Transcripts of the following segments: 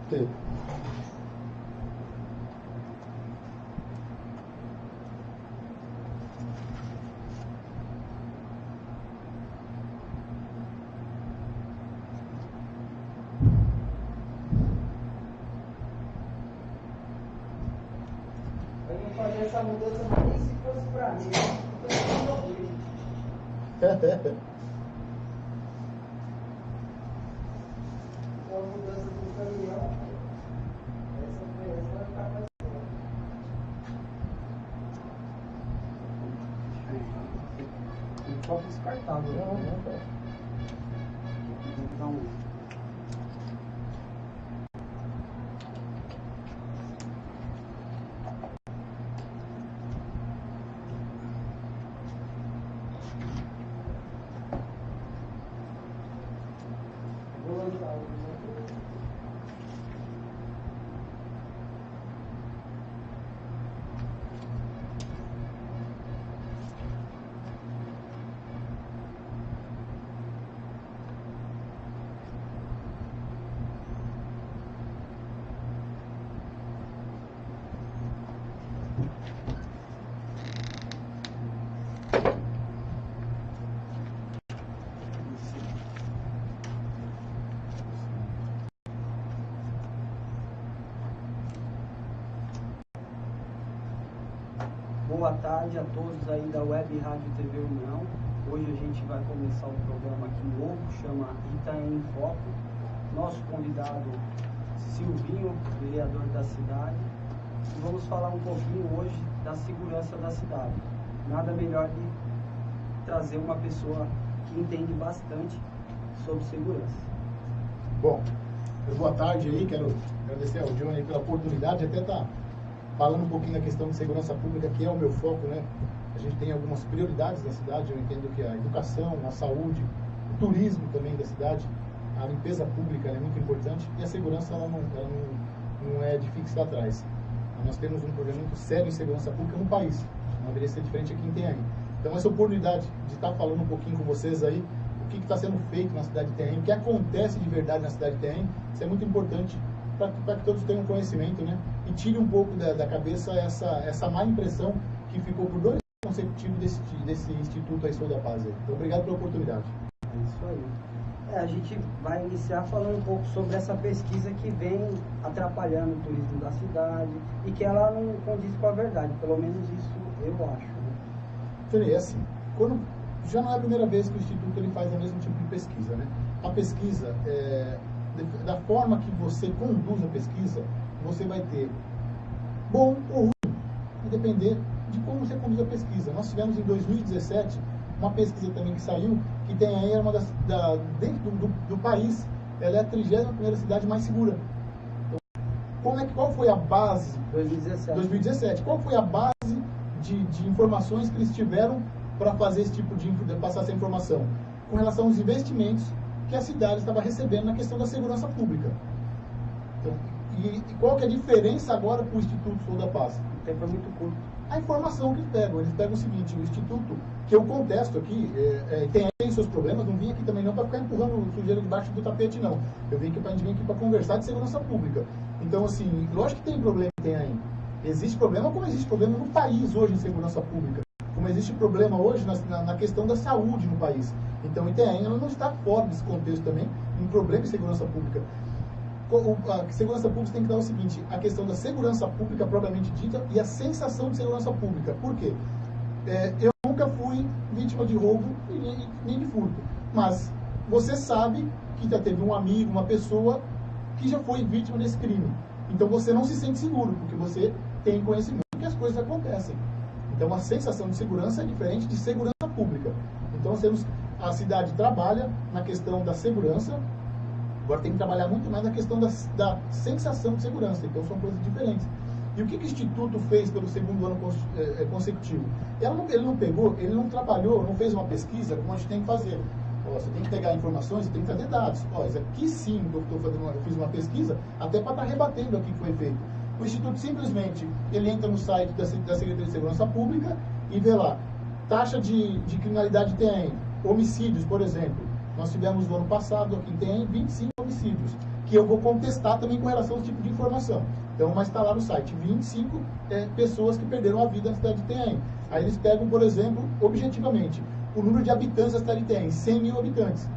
Sim. Eu vou fazer essa mudança nem se fosse pra mim, eu não sei. Então, a mudança do caminhão, essa vai ficar mais boa. Um copo descartável. Não, cara. Vou dar um... Vou lançar o Boa tarde a todos aí da Web Rádio TV União. Hoje a gente vai começar um programa aqui novo, chama Itaém em Foco. Nosso convidado, Silvinho, vereador da cidade. E vamos falar um pouquinho hoje da segurança da cidade. Nada melhor de trazer uma pessoa que entende bastante sobre segurança. Bom, boa tarde aí, quero agradecer ao Johnny pela oportunidade de até estar falando um pouquinho da questão de segurança pública, que é o meu foco, né? A gente tem algumas prioridades na cidade, eu entendo que a educação, a saúde, o turismo também da cidade, a limpeza pública é muito importante e a segurança ela não é de fixar atrás. Nós temos um problema muito sério em segurança pública no país, não deveria ser diferente aqui em Itaém. Então essa oportunidade de estar falando um pouquinho com vocês aí, o que está sendo feito na cidade de Itaém, o que acontece de verdade na cidade de Itaém, isso é muito importante para que todos tenham conhecimento, né? E tire um pouco da cabeça essa má impressão que ficou por 2 anos consecutivos desse Instituto aí Sou da Paz. Aí. Então, obrigado pela oportunidade. É isso aí. A gente vai iniciar falando um pouco sobre essa pesquisa que vem atrapalhando o turismo da cidade e que ela não condiz com a verdade, pelo menos isso eu acho. Né? Então, é assim, já não é a primeira vez que o Instituto ele faz o mesmo tipo de pesquisa, né? A pesquisa, da forma que você conduz a pesquisa, você vai ter bom ou ruim, vai depender de como você conduz a pesquisa. Nós tivemos em 2017 uma pesquisa também que saiu, que tem aí uma dentro do país, ela é a 31ª cidade mais segura. Então, qual foi a base? 2017. Qual foi a base de informações que eles tiveram para fazer esse tipo de passar essa informação? Com relação aos investimentos que a cidade estava recebendo na questão da segurança pública. Então, e qual que é a diferença agora com o Instituto Sou da Paz? O tempo é muito curto. A informação que eles pegam o seguinte, o Instituto, que eu contesto aqui, tem seus problemas, não vim aqui também não para ficar empurrando sujeira debaixo do tapete, não. A gente vem aqui para conversar de segurança pública. Então, assim, lógico que tem problema, tem aí. Existe problema como existe problema no país hoje em segurança pública. Como existe problema hoje na questão da saúde no país. Então, Itaém ela não está fora desse contexto também, um problema de segurança pública. A segurança pública tem que dar o seguinte, a questão da segurança pública propriamente dita e a sensação de segurança pública. Por quê? Eu nunca fui vítima de roubo e nem de furto, mas você sabe que já teve um amigo, uma pessoa que já foi vítima desse crime. Então você não se sente seguro, porque você tem conhecimento que as coisas acontecem. Então a sensação de segurança é diferente de segurança pública. Então a cidade trabalha na questão da segurança. Agora tem que trabalhar muito mais na questão da sensação de segurança. Então são coisas diferentes. E o que o Instituto fez pelo 2º ano consecutivo? Ele não pegou, ele não trabalhou, não fez uma pesquisa como a gente tem que fazer. Você tem que pegar informações, você tem que trazer dados. Isso aqui sim, eu fiz uma pesquisa até para estar rebatendo aqui o que foi feito. O Instituto simplesmente, ele entra no site da Secretaria de Segurança Pública e vê lá, taxa de criminalidade tem homicídios, por exemplo. Nós tivemos no ano passado aqui tem 25 homicídios. que eu vou contestar também com relação ao tipo de informação. Então, mas está lá no site, 25 pessoas que perderam a vida na cidade de Itanhaém. Aí eles pegam, por exemplo, objetivamente, o número de habitantes da cidade de Itanhaém, 100 mil habitantes.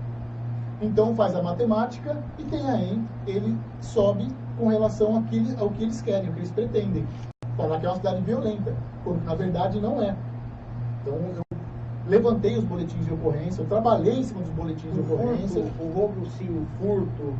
Então faz a matemática e Itanhaém, ele sobe com relação ao que eles querem, ao que eles pretendem. Falar que é uma cidade violenta, quando na verdade não é. Então eu levantei os boletins de ocorrência, eu trabalhei em cima dos boletins de ocorrência. O roubo, sim, o furto,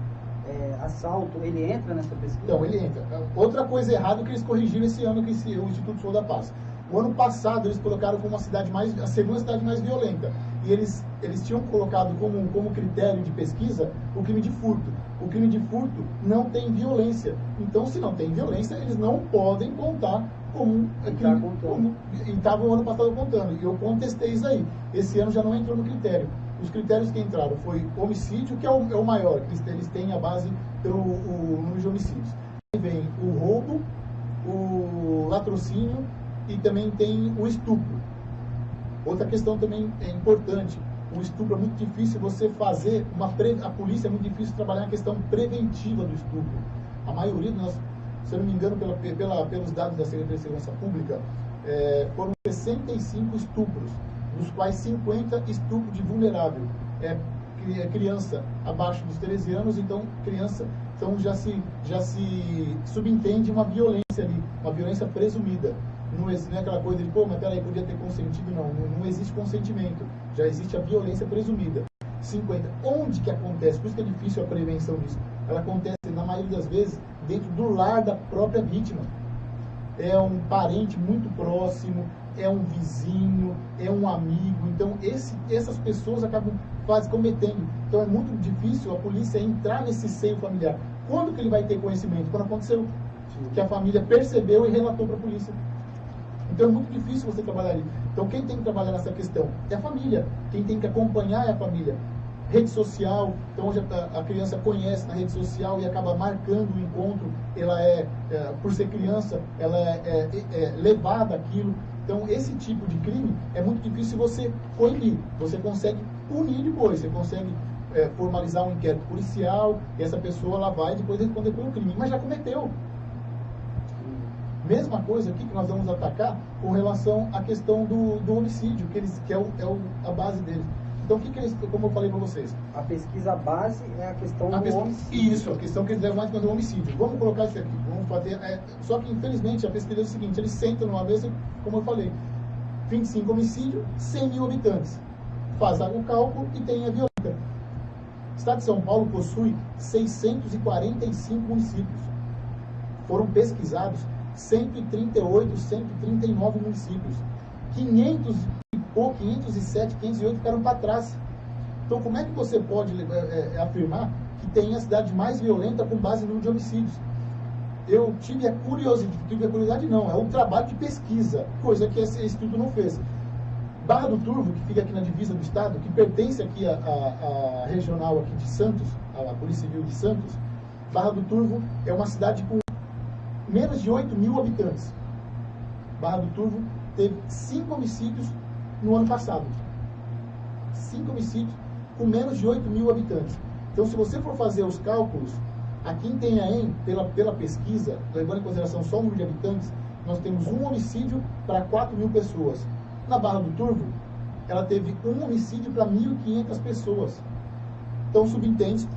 assalto, ele entra nessa pesquisa? Então, ele entra. Outra coisa errada que eles corrigiram esse ano, que o Instituto Sou da Paz. O ano passado eles colocaram como a segunda cidade mais violenta. E eles tinham colocado como critério de pesquisa o crime de furto. O crime de furto não tem violência. Então, se não tem violência, eles não podem contar como crime. E estava o ano passado contando. E eu contestei isso aí. Esse ano já não entrou no critério. Os critérios que entraram foi homicídio, que é o maior. Eles têm a base pelo número de homicídios. Aí vem o roubo, o latrocínio e também tem o estupro. Outra questão também é importante, o estupro é muito difícil você fazer, a polícia é muito difícil trabalhar na questão preventiva do estupro. A maioria, se eu não me engano, pelos dados da Secretaria de Segurança Pública, foram 65 estupros, dos quais 50 estupro de vulnerável. É criança abaixo dos 13 anos, então criança, então já se subentende uma violência ali, uma violência presumida. Não é aquela coisa de, mas peraí, podia ter consentido, não existe consentimento, já existe a violência presumida. 50. Onde que acontece? Por isso que é difícil a prevenção disso. Ela acontece, na maioria das vezes, dentro do lar da própria vítima. É um parente muito próximo, é um vizinho, é um amigo. Então, essas pessoas acabam cometendo. Então, é muito difícil a polícia entrar nesse seio familiar. Quando que ele vai ter conhecimento? Quando aconteceu. Que a família percebeu e relatou para a polícia. Então é muito difícil você trabalhar ali. Então quem tem que trabalhar nessa questão é a família. Quem tem que acompanhar é a família. Rede social, então hoje a criança conhece na rede social e acaba marcando o encontro. Ela por ser criança, ela é levada àquilo. Então esse tipo de crime é muito difícil você coibir. Você consegue punir depois, você consegue formalizar um inquérito policial e essa pessoa ela vai depois responder pelo crime. Mas já cometeu. Mesma coisa aqui que nós vamos atacar com relação à questão do homicídio, que é a base deles. Então, o que eles, como eu falei para vocês? A pesquisa base é a questão do homicídio. Isso, a questão que eles levam mais para o homicídio. Vamos colocar isso aqui, vamos fazer. Só que, infelizmente, a pesquisa é o seguinte: eles sentam numa mesa, como eu falei, 25 homicídios, 100 mil habitantes. Faz o cálculo e tem a violência. O Estado de São Paulo possui 645 municípios. Foram pesquisados 138, 139 municípios. 507, 508 ficaram para trás. Então, como é que você pode afirmar que tem a cidade mais violenta com base no número de homicídios? Eu tive a curiosidade não, é um trabalho de pesquisa, coisa que esse estudo não fez. Barra do Turvo, que fica aqui na divisa do estado, que pertence aqui à regional aqui de Santos, à Polícia Civil de Santos, Barra do Turvo é uma cidade com menos de 8 mil habitantes. Barra do Turvo teve 5 homicídios no ano passado. 5 homicídios com menos de 8 mil habitantes. Então, se você for fazer os cálculos, aqui em Itanhaém, pela pesquisa, levando em consideração só o número de habitantes, nós temos um homicídio para 4 mil pessoas. Na Barra do Turvo, ela teve um homicídio para 1.500 pessoas. Então, subentende,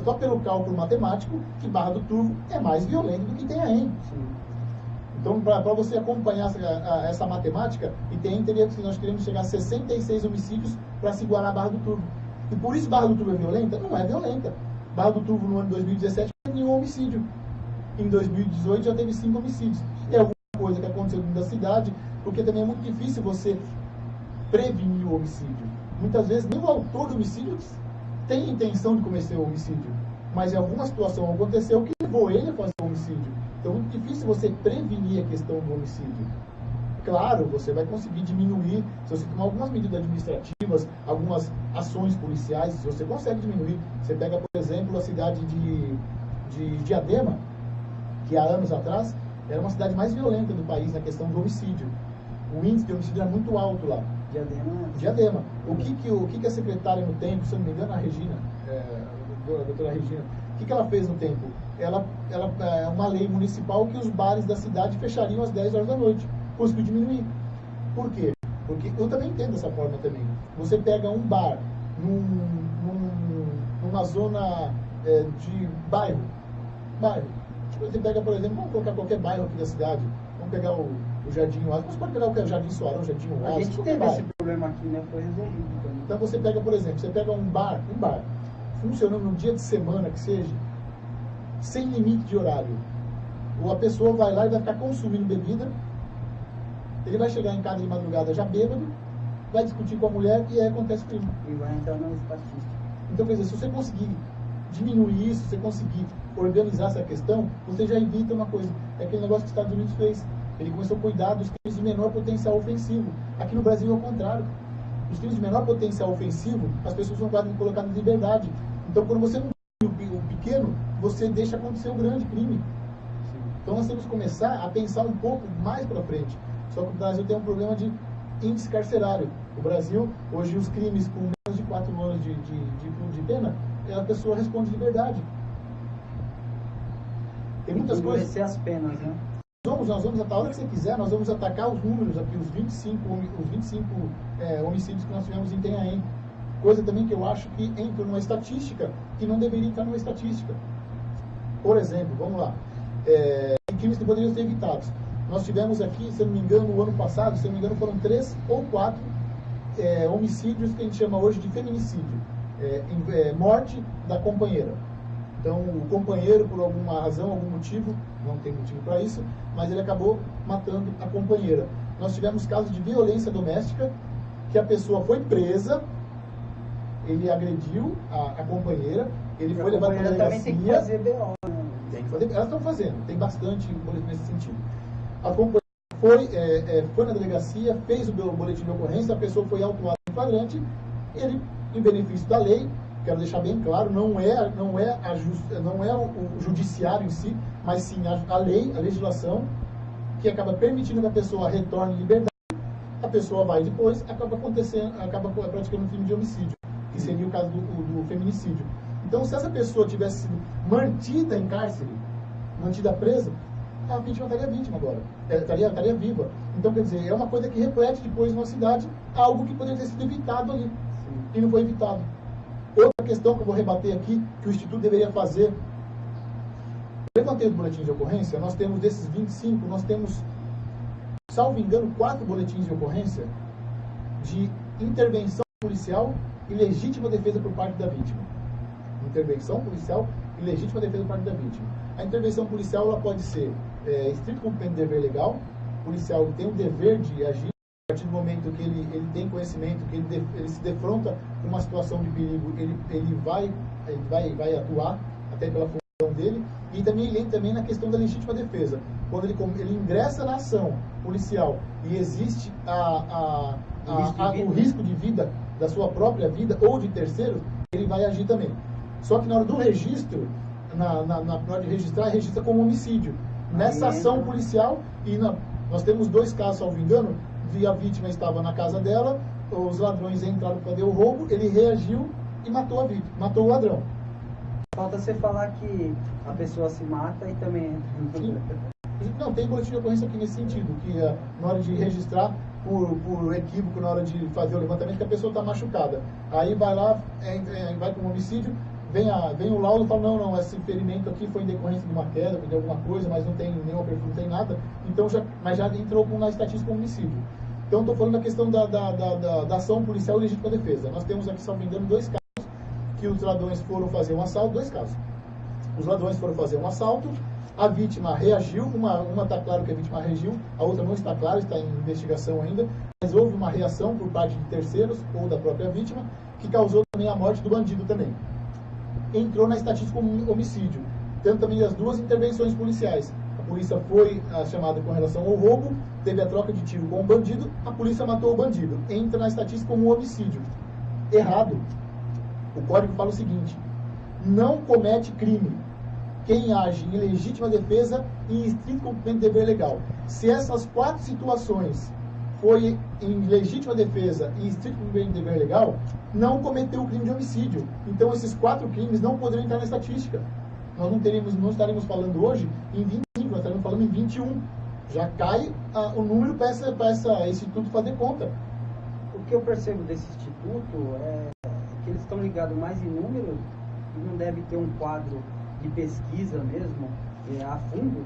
só pelo cálculo matemático, que Barra do Turvo é mais violento do que Itanhaém. Então, para você acompanhar essa matemática, Itanhaém teria que nós queremos chegar a 66 homicídios para se igualar a Barra do Turvo. E por isso Barra do Turvo é violenta? Não é violenta. Barra do Turvo, no ano de 2017, não teve nenhum homicídio. Em 2018, já teve 5 homicídios. É alguma coisa que aconteceu dentro da cidade, porque também é muito difícil você prevenir o homicídio. Muitas vezes, nem o autor do homicídio tem intenção de cometer o homicídio, mas em alguma situação aconteceu que levou ele a fazer o homicídio. Então é muito difícil você prevenir a questão do homicídio. Claro, você vai conseguir diminuir, se você tomar algumas medidas administrativas, algumas ações policiais, você consegue diminuir. Você pega, por exemplo, a cidade de Diadema, que há anos atrás era uma cidade mais violenta do país na questão do homicídio. O índice de homicídio era muito alto lá. Diadema. O que a secretária no tempo, se eu não me engano, a Regina, a doutora Regina, que ela fez no tempo? Ela é uma lei municipal que os bares da cidade fechariam às 10 horas da noite. Conseguiu diminuir. Por quê? Porque eu também entendo dessa forma também. Você pega um bar numa zona de bairro. Tipo, você pega, por exemplo, vamos colocar qualquer bairro aqui da cidade. Vamos pegar o Jardim Oásis. Você pode pegar o Jardim Soarão, Jardim Oásis. A gente teve esse problema aqui, né? Foi resolvido também. Então você pega, por exemplo, você pega um bar funcionando no dia de semana que seja, sem limite de horário. Ou a pessoa vai lá e vai ficar consumindo bebida, ele vai chegar em casa de madrugada já bêbado, vai discutir com a mulher e aí acontece crime. E vai entrar na estatística. Então, quer dizer, se você conseguir diminuir isso, se você conseguir organizar essa questão, você já evita uma coisa. É aquele negócio que os Estados Unidos fez. Ele começou a cuidar dos crimes de menor potencial ofensivo. Aqui no Brasil é o contrário. Os crimes de menor potencial ofensivo, as pessoas são colocadas em liberdade. Então, quando você não tem o pequeno, você deixa acontecer o grande crime. Então, nós temos que começar a pensar um pouco mais para frente. Só que o Brasil tem um problema de índice carcerário. O Brasil, hoje, os crimes com menos de 4 anos de pena, a pessoa responde liberdade. Tem muitas coisas. As penas, né? Nós vamos, a hora que você quiser, nós vamos atacar os números aqui, os 25 homicídios que nós tivemos em Itanhaém. Coisa também que eu acho que entra numa estatística que não deveria entrar numa estatística. Por exemplo, vamos lá, crimes que poderiam ser evitados. Nós tivemos aqui, se eu não me engano, no ano passado, se eu não me engano, foram 3 ou 4 homicídios que a gente chama hoje de feminicídio. Morte da companheira. Então, o companheiro, por alguma razão, algum motivo, não tem motivo para isso, mas ele acabou matando a companheira. Nós tivemos casos de violência doméstica, que a pessoa foi presa, ele agrediu a companheira, ele foi levado para a delegacia. Também tem que fazer BO, né? Tem que fazer, elas estão fazendo, tem bastante boletim nesse sentido. A companheira foi na delegacia, fez o boletim de ocorrência, a pessoa foi autuada em flagrante, ele, em benefício da lei, quero deixar bem claro, não é o judiciário em si, mas sim a lei, a legislação, que acaba permitindo que a pessoa retorne em liberdade, a pessoa vai depois, acaba praticando um crime de homicídio, que seria o caso do feminicídio. Então, se essa pessoa tivesse sido mantida em cárcere, mantida presa, a vítima estaria vítima agora, estaria viva. Então, quer dizer, é uma coisa que reflete depois na cidade algo que poderia ter sido evitado ali, e não foi evitado. Outra questão que eu vou rebater aqui, que o Instituto deveria fazer, levantei os boletins de ocorrência, nós temos desses 25, nós temos, salvo engano, 4 boletins de ocorrência de intervenção policial e legítima defesa por parte da vítima. Intervenção policial e legítima defesa por parte da vítima. A intervenção policial ela pode ser estrito cumprimento de dever legal, o policial tem o dever de agir, a partir do momento que ele tem conhecimento, que ele se defronta com uma situação de perigo, ele vai atuar até pela função dele, e também ele entra também na questão da legítima defesa. Quando ele ingressa na ação policial e existe o risco de vida, da sua própria vida ou de terceiros, ele vai agir também. Só que na hora do registro, na hora de registrar, registra como homicídio. Nessa ação policial, nós temos 2 casos, salvo engano, e a vítima estava na casa dela, os ladrões entraram para fazer o roubo, ele reagiu e matou a vítima, matou o ladrão. Falta você falar que a pessoa se mata e também... Não, tem boletim de ocorrência aqui nesse sentido, que na hora de registrar por equívoco, na hora de fazer o levantamento, que a pessoa está machucada. Aí vai lá, vai com um homicídio, vem o laudo e fala, não, esse ferimento aqui foi em decorrência de uma queda, de alguma coisa, mas não tem nenhuma perfil, não tem nada, então mas já entrou na estatística como homicídio. Então, estou falando da questão da ação policial e legítima defesa. Nós temos aqui, se não me engano, 2 casos que os ladrões foram fazer um assalto, 2 casos. Os ladrões foram fazer um assalto, a vítima reagiu, uma está claro que a vítima reagiu, a outra não está claro, está em investigação ainda, mas houve uma reação por parte de terceiros ou da própria vítima, que causou também a morte do bandido também. Entrou na estatística como homicídio. Tanto também as 2 intervenções policiais. A polícia foi chamada com relação ao roubo, teve a troca de tiro com o bandido, a polícia matou o bandido. Entra na estatística como homicídio. Errado. O código fala o seguinte: não comete crime quem age em legítima defesa e em estrito cumprimento de dever legal. Se essas 4 situações foi em legítima defesa e estrito cumprimento de dever legal, não cometeu o crime de homicídio. Então, esses 4 crimes não poderiam entrar na estatística. nós não estaremos falando hoje em 25, nós estaremos falando em 21. Já cai o número para esse instituto fazer conta. O que eu percebo desse instituto é que eles estão ligados mais em número e não deve ter um quadro de pesquisa mesmo, a fundo,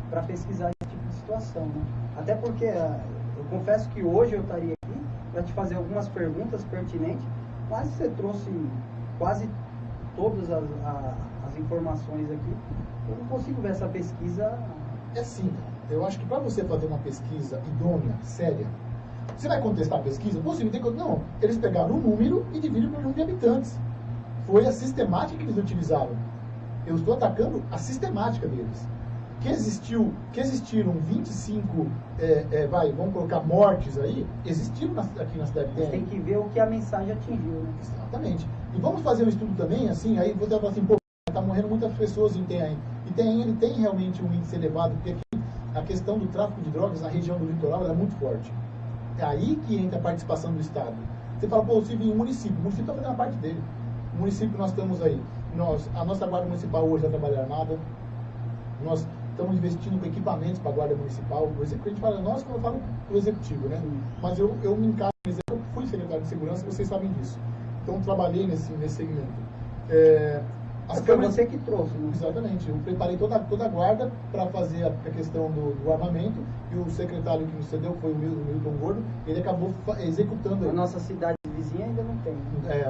para pesquisar esse tipo de situação, né? Até porque eu confesso que hoje eu estaria aqui para te fazer algumas perguntas pertinentes, mas você trouxe quase todas as informações aqui. Eu não consigo ver essa pesquisa. É assim, eu acho que para você fazer uma pesquisa idônea, séria, você vai contestar a pesquisa? Não, eles pegaram um número e dividiram por número de habitantes. Foi a sistemática que eles utilizaram. Eu estou atacando a sistemática deles. Que existiram 25, vamos colocar mortes aí, existiram aqui na cidade de Itenhaém. Tem que ver o que a mensagem atingiu, né? Exatamente. E vamos fazer um estudo também, assim, aí você vai falar assim, pô, está morrendo muitas pessoas em Itenhaém. Itenhaém, ele tem realmente um índice elevado, porque aqui a questão do tráfico de drogas na região do litoral ela é muito forte. É aí que entra a participação do Estado. Você fala, pô, Silvio, o município está fazendo a parte dele. O município nós estamos aí, a nossa guarda municipal hoje é trabalho armada, nós estamos investindo com equipamentos para a guarda municipal. O executivo, a gente fala, nós, quando eu falo do executivo, né? Mas eu me encaro, eu fui secretário de segurança, vocês sabem disso. Então, trabalhei nesse segmento. Foi você que trouxe, né? Exatamente. Eu preparei toda a guarda para fazer a questão do armamento, e o secretário que nos cedeu foi o Milton Gordo, ele acabou executando. A nossa cidade vizinha ainda não tem.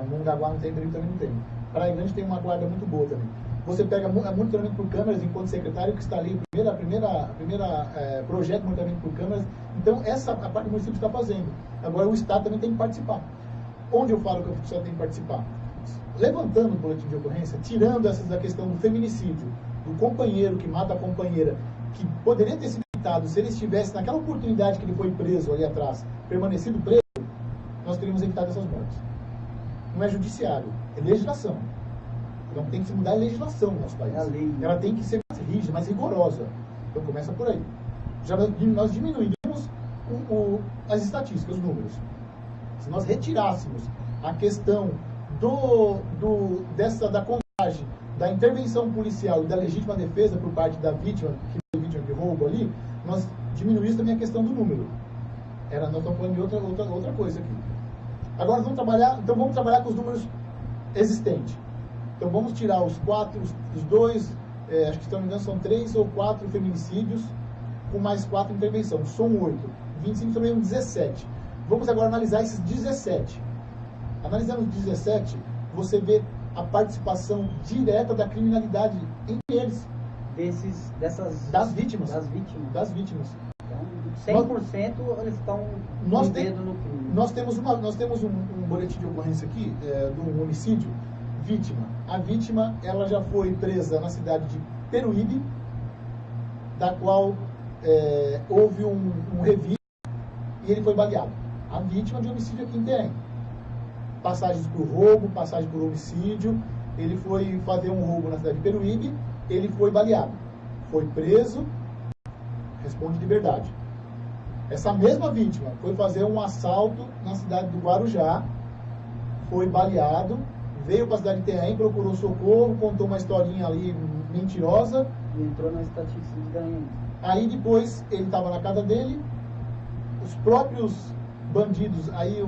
Mongaguá não tem, Brito também não tem. Praia Grande tem uma guarda muito boa também. Você pega monitoramento por câmeras enquanto secretário, que está ali, a primeira projeto de monitoramento por câmeras. Então, a parte do município está fazendo. Agora, o Estado também tem que participar. Onde eu falo que o Estado tem que participar? Levantando o boletim de ocorrência, tirando da questão do feminicídio, do companheiro que mata a companheira, que poderia ter sido evitado se ele estivesse naquela oportunidade que ele foi preso ali atrás, permanecido preso, nós teríamos evitado essas mortes. Não é judiciário, é legislação. Então tem que se mudar a legislação no nosso país. É a lei. Ela tem que ser mais rígida, mais rigorosa. Então começa por aí. Já nós diminuímos as estatísticas, os números. Se nós retirássemos a questão da contagem, da intervenção policial e da legítima defesa por parte da vítima, que foi vítima de roubo ali, nós diminuímos também a questão do número. Nós estamos falando de outra coisa aqui. Agora vamos trabalhar com os números existentes. Então vamos tirar os dois, acho que se não me engano são 3 ou 4 feminicídios, com mais 4 intervenções. São 8. 25 também 17. Vamos agora analisar esses 17. Analisando os 17, você vê a participação direta da criminalidade entre eles. Das vítimas. Das vítimas. Então, 100% eles estão com dedo no crime. Nós temos um boletim de ocorrência aqui, de um homicídio, vítima. A vítima, ela já foi presa na cidade de Peruíbe, da qual houve um revide e ele foi baleado. A vítima de homicídio aqui em Itenhaém. Passagens por roubo, passagem por homicídio. Ele foi fazer um roubo na cidade de Peruíbe, ele foi baleado. Foi preso, responde de liberdade. Essa mesma vítima foi fazer um assalto na cidade do Guarujá, foi baleado, veio para a cidade de Itenhaém, procurou socorro, contou uma historinha ali mentirosa. E entrou na estatística de ganho. Aí depois ele estava na casa dele, os próprios bandidos, aí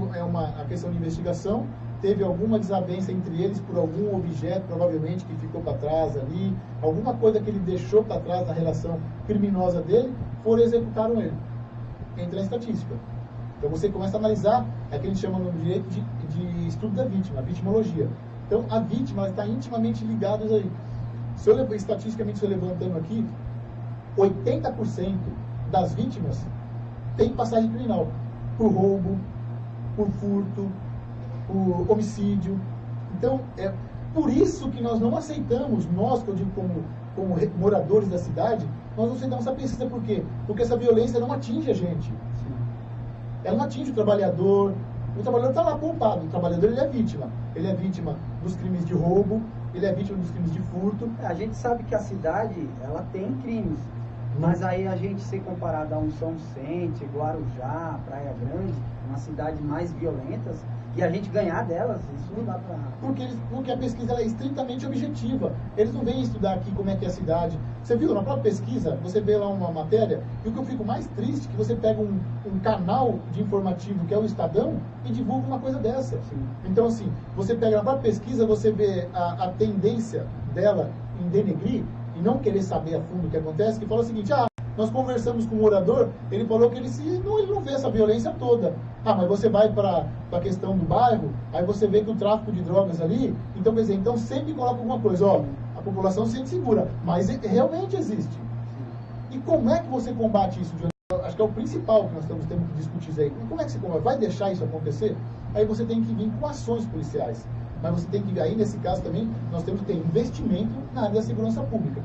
a questão de investigação, teve alguma desavença entre eles por algum objeto, provavelmente, que ficou para trás ali, alguma coisa que ele deixou para trás na relação criminosa dele, foram e executaram ele. Entra na estatística. Então você começa a analisar, é que a gente chama no direito de estudo da vítima, a vitimologia. Então a vítima está intimamente ligada aí. Estatisticamente, se eu levantando aqui, 80% das vítimas tem passagem criminal. Por roubo, por furto, por homicídio. Então, é por isso que nós não aceitamos, nós, que eu digo como moradores da cidade, nós não aceitamos essa pesquisa. Por quê? Porque essa violência não atinge a gente. Ela não atinge o trabalhador. O trabalhador está lá poupado. O trabalhador, ele é vítima. Ele é vítima dos crimes de roubo, ele é vítima dos crimes de furto. A gente sabe que a cidade, ela tem crimes. Mas aí a gente ser comparado a um São Vicente, Guarujá, Praia Grande, uma cidade mais violentas, E a gente ganhar delas, isso não dá pra... Porque a pesquisa ela é estritamente objetiva. Eles não vêm estudar aqui como é que é a cidade. Você viu, na própria pesquisa, você vê lá uma matéria, e o que eu fico mais triste é que você pega um canal de informativo que é o Estadão e divulga uma coisa dessa. Sim. Então, assim, você pega na própria pesquisa, você vê a tendência dela em denegrir e não querer saber a fundo o que acontece, que fala o seguinte, nós conversamos com um morador, ele falou que ele não vê essa violência toda. Mas você vai para a questão do bairro, aí você vê que o tráfico de drogas ali, então quer dizer, então sempre coloca alguma coisa, a população se sente segura, mas realmente existe. E como é que você combate isso? Acho que é o principal que nós temos que discutir isso aí. Como é que você combate? Vai deixar isso acontecer? Aí você tem que vir com ações policiais. Mas você tem que ver, aí nesse caso também, nós temos que ter investimento na área da segurança pública.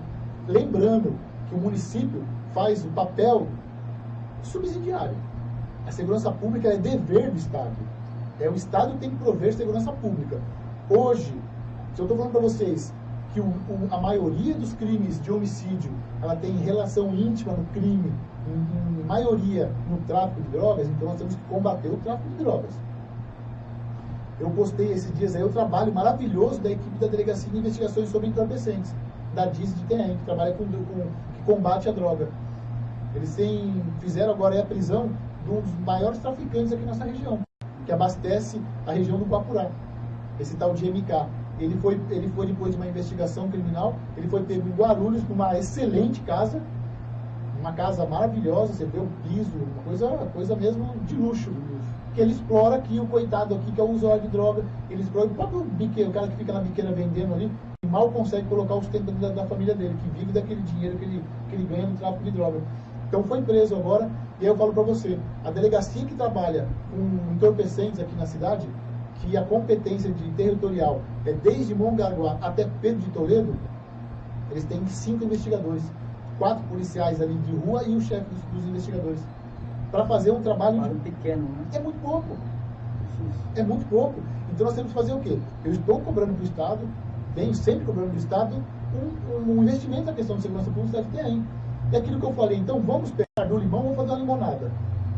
Lembrando que o município faz o papel subsidiário. A segurança pública é dever do Estado. O Estado que tem que prover segurança pública. Hoje, se eu estou falando para vocês que a maioria dos crimes de homicídio ela tem relação íntima no crime, em maioria no tráfico de drogas, então nós temos que combater o tráfico de drogas. Eu postei esses dias aí o trabalho maravilhoso da equipe da Delegacia de Investigações sobre Entorpecentes, da DIS de Itanhaém, que trabalha que combate a droga. Eles fizeram agora a prisão de um dos maiores traficantes aqui nessa região, que abastece a região do Guapurá, esse tal de MK. Ele foi depois de uma investigação criminal, ele foi pego em Guarulhos, numa excelente casa, uma casa maravilhosa, você vê o piso, uma coisa mesmo de luxo. Que ele explora aqui, o coitado aqui, que é o usuário de droga, ele explora o próprio biqueiro, o cara que fica na biqueira vendendo ali, e mal consegue colocar o sustento da família dele, que vive daquele dinheiro que ele ganha no tráfico de droga. Então foi preso agora, e aí eu falo para você, a delegacia que trabalha com entorpecentes aqui na cidade, que a competência territorial é desde Mongaguá até Pedro de Toledo, eles têm 5 investigadores, 4 policiais ali de rua e o chefe dos investigadores, para fazer um trabalho pequeno, né? É muito pouco. É muito pouco. Então nós temos que fazer o quê? Eu estou cobrando do Estado, venho sempre cobrando do Estado um investimento na questão de segurança pública que tem aí. É aquilo que eu falei, então vamos pegar do limão, vamos fazer uma limonada.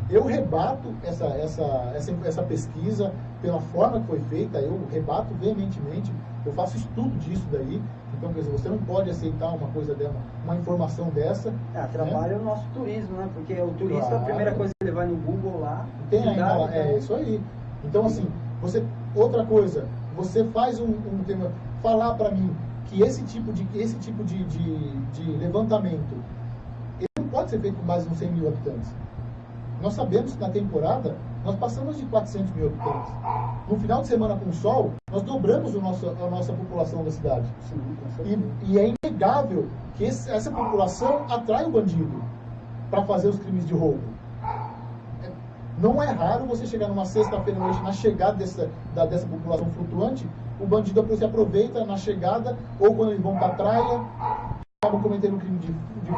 Eu rebato essa pesquisa pela forma que foi feita, eu rebato veementemente, eu faço estudo disso daí. Então, quer dizer, você não pode aceitar uma coisa dessa, uma informação dessa. Trabalha o nosso turismo, né? Porque o turista, claro, a primeira coisa que ele vai no Google lá... Tem ainda lá, é isso aí. Então, assim, outra coisa, você faz tema, falar para mim que esse tipo de levantamento, ele não pode ser feito com base nos 100 mil habitantes. Nós sabemos que na temporada, nós passamos de 400 mil habitantes. No final de semana com sol, nós dobramos a nossa população da cidade. Sim, e é inegável que essa população atrai o bandido para fazer os crimes de roubo. Não é raro você chegar numa sexta-feira à noite, na chegada dessa população flutuante, o bandido se aproveita na chegada, ou quando eles vão para a praia, acabam cometendo um crime de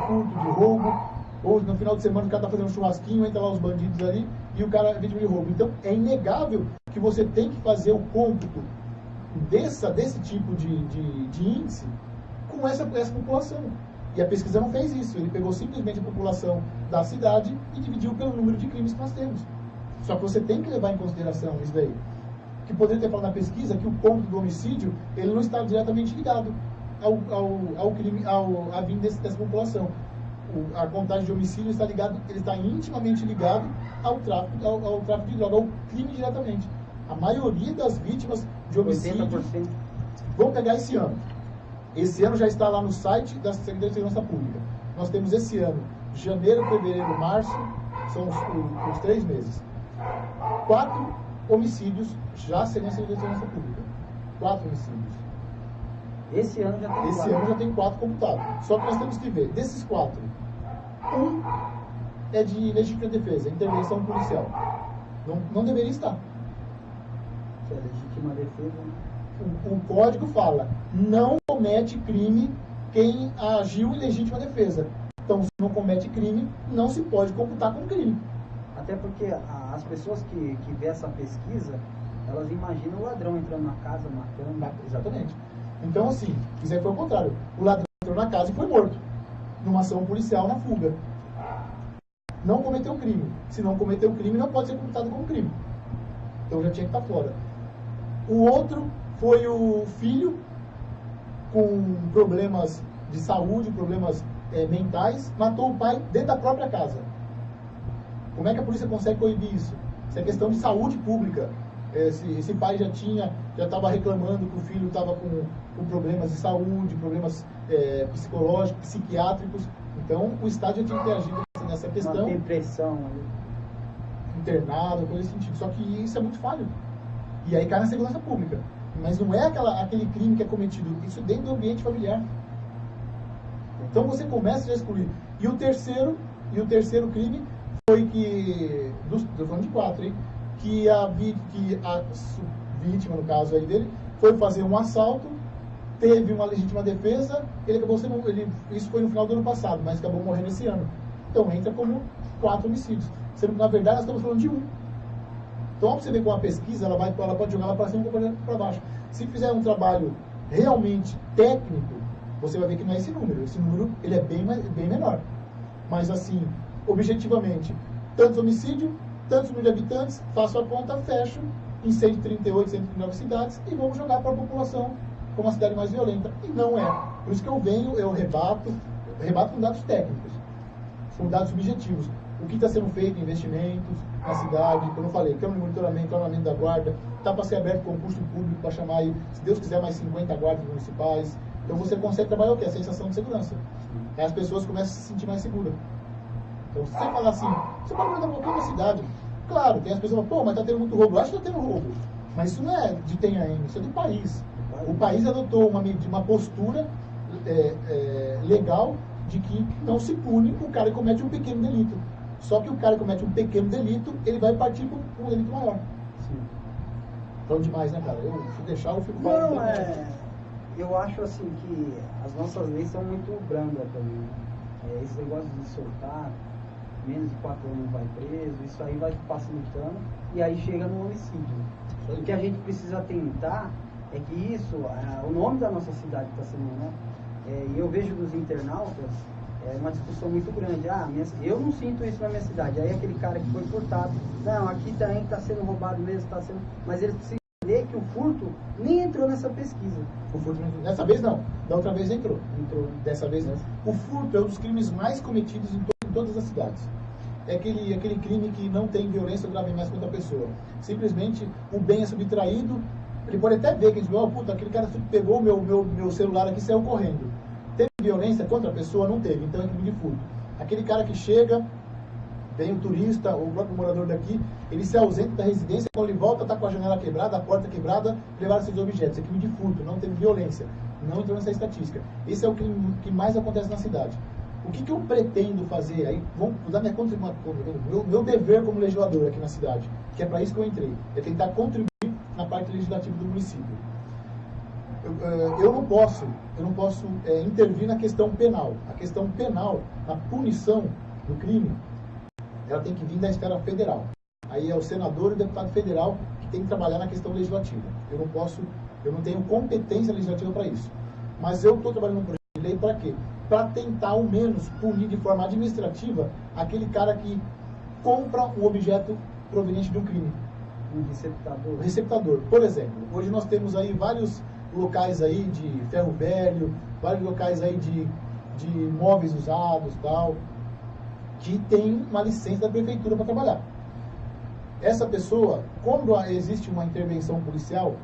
furto, de roubo, ou no final de semana o cara está fazendo um churrasquinho, entra lá os bandidos ali, e o cara é vítima de roubo. Então, é inegável que você tem que fazer o cômputo desse tipo de índice com essa população. E a pesquisa não fez isso. Ele pegou simplesmente a população da cidade e dividiu pelo número de crimes que nós temos. Só que você tem que levar em consideração isso daí. Que poderia ter falado na pesquisa que o cômputo do homicídio ele não está diretamente ligado ao crime, à vinda dessa população. A contagem de homicídio está intimamente ligado ao tráfico de droga, ao crime diretamente. A maioria das vítimas de homicídio... 80%. Vamos pegar esse ano. Esse ano já está lá no site da Secretaria de Segurança Pública. Nós temos esse ano, janeiro, fevereiro, março, são os 3 meses. 4 homicídios já seriam Secretaria de Segurança Pública. 4 homicídios. Esse ano já tem 4. Esse ano já tem 4 computados. Só que nós temos que ver, desses 4, um é de legítima defesa, intervenção policial. Não deveria estar. Que é legítima defesa, né? O código fala, não comete crime quem agiu em legítima defesa. Então, se não comete crime, não se pode computar como crime. Até porque as pessoas que vê essa pesquisa, elas imaginam o ladrão entrando na casa, matando. Exatamente. Então, assim, isso aí foi o contrário. O ladrão entrou na casa e foi morto, numa ação policial na fuga. Não cometeu crime. Se não cometeu crime, não pode ser computado como crime. Então já tinha que estar fora. O outro foi o filho com problemas de saúde, problemas mentais, matou o pai dentro da própria casa. Como é que a polícia consegue coibir isso? Isso é questão de saúde pública. Esse pai já estava reclamando que o filho estava com problemas de saúde, problemas psicológicos, psiquiátricos. Então, o Estado já tinha que agir nessa questão. Uma depressão. Internado, coisa desse sentido. Só que isso é muito falho. E aí cai na segurança pública. Mas não é aquele crime que é cometido, isso dentro do ambiente familiar. Então você começa a excluir. E o terceiro crime foi que, estou falando de 4, hein? Que a vítima, no caso aí dele, foi fazer um assalto, teve uma legítima defesa, ele acabou sendo, isso foi no final do ano passado, mas acabou morrendo esse ano. Então entra como 4 homicídios. Sendo que, na verdade, nós estamos falando de 1. Então, para você ver com a pesquisa, ela pode jogar lá para cima ou para baixo. Se fizer um trabalho realmente técnico, você vai ver que não é esse número. Esse número ele é bem menor. Mas, assim, objetivamente, tantos homicídios, tantos número de habitantes, faço a conta, fecho em 138, 139 cidades e vamos jogar para a população como a cidade mais violenta. E não é. Por isso que eu rebato com dados técnicos, com dados subjetivos. O que está sendo feito em investimentos na cidade, como eu falei, câmara de monitoramento, armamento da guarda, está para ser aberto concurso público para chamar aí, se Deus quiser, mais 50 guardas municipais. Então você consegue trabalhar o quê? A sensação de segurança. Aí as pessoas começam a se sentir mais seguras. Então, se você falar assim, você pode perguntar um pouquinho na cidade. Claro, tem as pessoas que falam, pô, mas está tendo muito roubo. Eu acho que está tendo roubo. Mas isso não é de TEM-AM, isso é do país. O país adotou uma postura legal de que não se pune o cara que comete um pequeno delito. Só que o cara que comete um pequeno delito, ele vai partir para um delito maior. Sim. Então, demais, né, cara? Se deixar, eu fico falando. Não, eu acho assim que as nossas leis são muito brandas também. Esse negócio de soltar, menos de 4 anos vai preso, isso aí vai facilitando e aí chega no homicídio. O que a gente precisa tentar é que isso, o nome da nossa cidade está sendo, né? E eu vejo dos internautas uma discussão muito grande. Eu não sinto isso na minha cidade. Aí aquele cara que foi furtado, não, aqui também está sendo roubado mesmo, está sendo. Mas eles precisam entender que o furto nem entrou nessa pesquisa. O furto não entrou. Dessa vez não. Da outra vez entrou. Dessa vez não. O furto é um dos crimes mais cometidos em todas as cidades. É aquele crime que não tem violência grave mais contra a pessoa. Simplesmente o bem é subtraído. Ele pode até ver que ele diz, puta, aquele cara pegou meu celular aqui e saiu correndo. Teve violência contra a pessoa? Não teve, então é crime de furto. Aquele cara que chega, vem o turista, ou o próprio morador daqui, ele se ausenta da residência, quando ele volta, está com a janela quebrada, a porta quebrada, levaram seus objetos. É crime de furto, não teve violência. Não entrou nessa estatística. Esse é o crime que mais acontece na cidade. O que eu pretendo fazer? Aí, vamos dar minha contribuição, meu dever como legislador aqui na cidade, que é para isso que eu entrei, é tentar contribuir na parte legislativa do município. Eu não posso intervir na questão penal. A questão penal, a punição do crime, ela tem que vir da esfera federal. Aí é o senador e o deputado federal que tem que trabalhar na questão legislativa. Eu não tenho competência legislativa para isso. Mas eu estou trabalhando num projeto de lei para quê? Para tentar, ao menos, punir de forma administrativa aquele cara que compra um objeto proveniente de um crime. Um receptador. Receptador. Por exemplo, hoje nós temos aí vários locais aí de ferro velho, vários locais aí de móveis usados e tal, que tem uma licença da prefeitura para trabalhar. Essa pessoa, quando existe uma intervenção policial,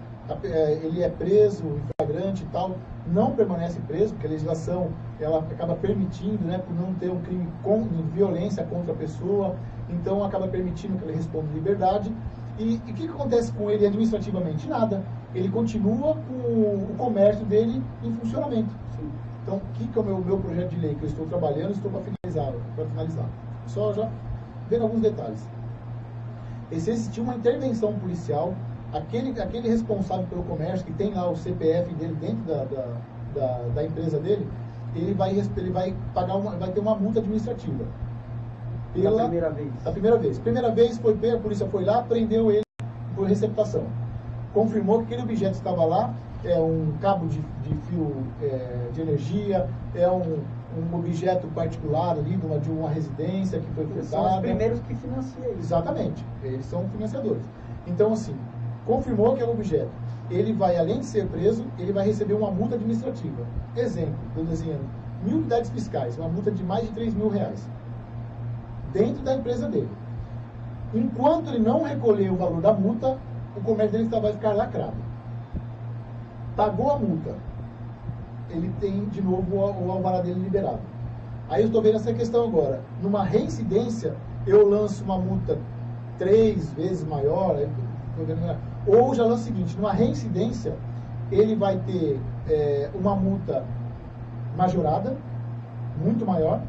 ele é preso em flagrante e tal, não permanece preso, porque a legislação ela acaba permitindo, né, por não ter um crime de violência contra a pessoa, então acaba permitindo que ele responda em liberdade. E o que acontece com ele administrativamente? Nada. Ele continua com o comércio dele em funcionamento. Sim. Então, o que é o meu projeto de lei que eu estou trabalhando, estou para finalizar. Só já vendo alguns detalhes. Se existir uma intervenção policial, aquele responsável pelo comércio, que tem lá o CPF dele dentro da empresa dele, ele vai pagar vai ter uma multa administrativa. Pela primeira vez. A primeira vez. Primeira vez a polícia foi lá, prendeu ele por receptação. Confirmou que aquele objeto estava lá, é um cabo de fio de energia, é um objeto particular ali de uma residência que foi furtada. São os primeiros que financiam isso. Exatamente, eles são financiadores. Então, assim, confirmou que é um objeto. ele vai, além de ser preso, ele vai receber uma multa administrativa. Exemplo, estou desenhando, 1.000 unidades fiscais, uma multa de mais de R$3.000, dentro da empresa dele. Enquanto ele não recolher o valor da multa, o comércio dele vai ficar lacrado. Pagou a multa, ele tem de novo o alvará dele liberado. Aí eu estou vendo essa questão agora. Numa reincidência, eu lanço uma multa 3 vezes maior, ou já lanço o seguinte, numa reincidência, ele vai ter uma multa majorada, muito maior,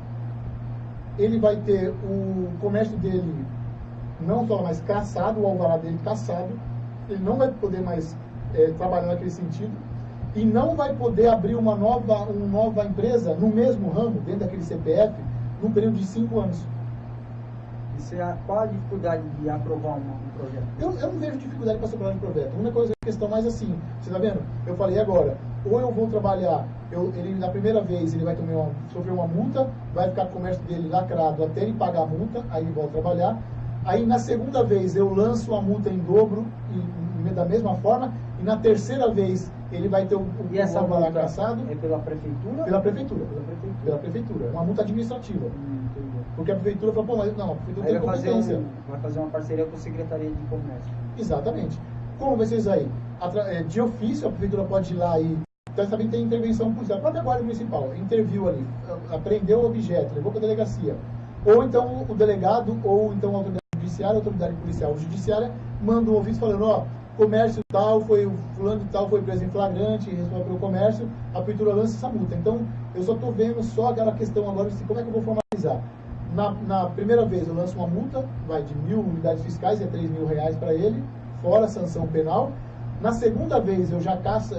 ele vai ter o comércio dele não só mais cassado, o alvará dele cassado, ele não vai poder mais trabalhar naquele sentido, e não vai poder abrir uma nova empresa no mesmo ramo, dentro daquele CPF, num período de 5 anos. Qual a dificuldade de aprovar um projeto? Eu não vejo dificuldade para aprovar um projeto. Uma coisa, a questão mais assim, você está vendo? Eu falei agora, ou eu vou trabalhar, ele na primeira vez ele vai sofrer uma multa, vai ficar com o comércio dele lacrado até ele pagar a multa, aí ele volta a trabalhar. Aí na segunda vez eu lanço a multa em dobro, da mesma forma, e na terceira vez ele vai ter o alvará cassado. É pela prefeitura? Pela prefeitura. Pela prefeitura. É uma multa administrativa. Porque a prefeitura falou, pô, mas não, a prefeitura tem competência. Vai fazer uma parceria com a Secretaria de Comércio. Exatamente. Como vai ser isso aí? De ofício, a prefeitura pode ir lá e... Então também tem intervenção policial. A própria Guarda Municipal interviu ali, apreendeu o objeto, levou para a delegacia. Ou então o delegado, ou então a autoridade judiciária, a autoridade policial. A judiciária manda um ofício falando, ó, comércio tal, o fulano de tal foi preso em flagrante, responsável pelo comércio, a prefeitura lança essa multa. Então, eu só estou vendo só aquela questão agora de como é que eu vou formalizar. Na primeira vez eu lanço uma multa, vai de 1.000 unidades fiscais, é R$3.000 para ele, fora a sanção penal. Na segunda vez eu já caço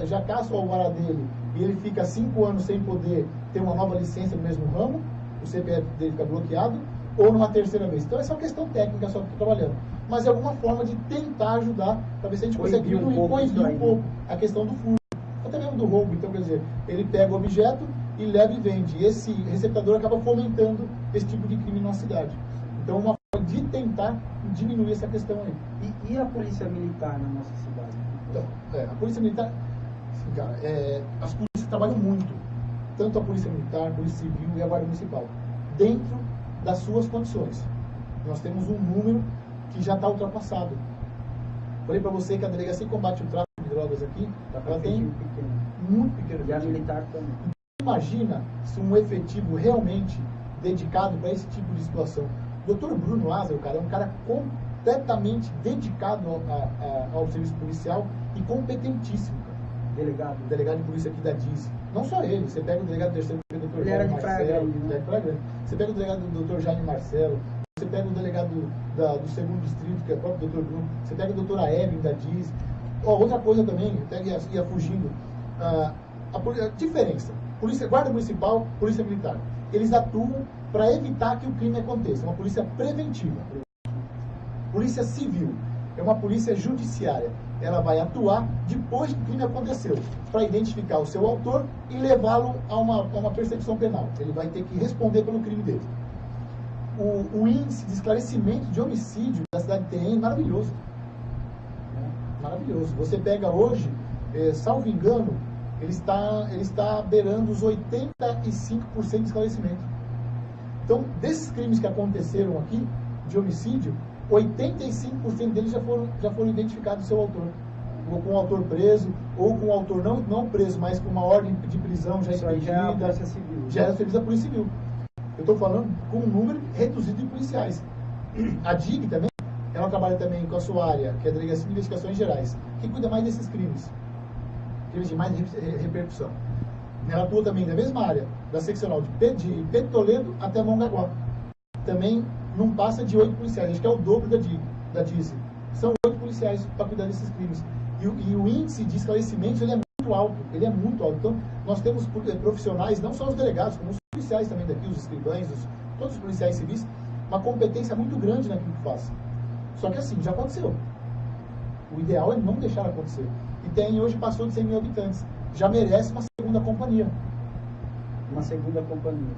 o alvará dele e ele fica 5 anos sem poder ter uma nova licença no mesmo ramo, o CPF dele fica bloqueado, ou numa terceira vez. Então essa é uma questão técnica só que estou trabalhando. Mas é alguma forma de tentar ajudar para ver se a gente consegue diminuir um pouco a questão do furto, até mesmo do roubo. Então, quer dizer, ele pega o objeto e leva e vende. E esse receptador acaba fomentando esse tipo de crime na cidade. Então, uma forma de tentar diminuir essa questão aí. E a polícia militar na nossa cidade? Então, a polícia militar, assim, cara, as polícias trabalham muito. Tanto a polícia militar, a polícia civil e a guarda municipal. Dentro das suas condições. Nós temos um número que já está ultrapassado. Falei para você que a delegacia combate o tráfico de drogas aqui, ela tem muito pequeno. E a militar também. Imagina se um efetivo realmente dedicado para esse tipo de situação. O Dr. Bruno Lázaro, cara, é um cara completamente dedicado ao serviço policial e competentíssimo, cara. Delegado de polícia aqui da DIS. Não só ele, você pega o delegado do terceiro, o Dr. Jaime Marcelo, você pega o delegado do Dr. Jaime Marcelo, você pega o delegado do segundo distrito, que é o próprio Dr. Bruno, você pega o Dr. Aébio da DIS. Outra coisa também, ia fugindo, a diferença, guarda municipal, polícia militar, eles atuam para evitar que o crime aconteça, é uma polícia preventiva. Polícia civil é uma polícia judiciária, ela vai atuar depois que o crime aconteceu, para identificar o seu autor e levá-lo a uma persecução penal. Ele vai ter que responder pelo crime dele. O índice de esclarecimento de homicídio da cidade de Itanhaém é maravilhoso. Maravilhoso. Você pega hoje, salvo engano, ele está beirando os 85% de esclarecimento. Então, desses crimes que aconteceram aqui, de homicídio, 85% deles já foram identificados o seu autor. Ou com o autor preso, ou com o autor não preso, mas com uma ordem de prisão já expedida. Já é a Polícia Civil. Já é a serviço da Polícia Civil. Eu estou falando com um número reduzido de policiais. A DIG também, ela trabalha também com a sua área, que é a Delegacia de Investigações Gerais, que cuida mais desses crimes de mais repercussão. Ela atua também na mesma área, da seccional de Pedro Toledo até Mongaguá. Também não passa de 8 policiais, acho que é o dobro da DIS. São 8 policiais para cuidar desses crimes. E o índice de esclarecimento ele é muito alto. Então, nós temos profissionais, não só os delegados, como os policiais também daqui, os escrivães, todos os policiais civis, uma competência muito grande naquilo que faz. Só que assim, já aconteceu. O ideal é não deixar acontecer. E hoje passou de 100 mil habitantes. Já merece uma segunda companhia. Uma segunda companhia.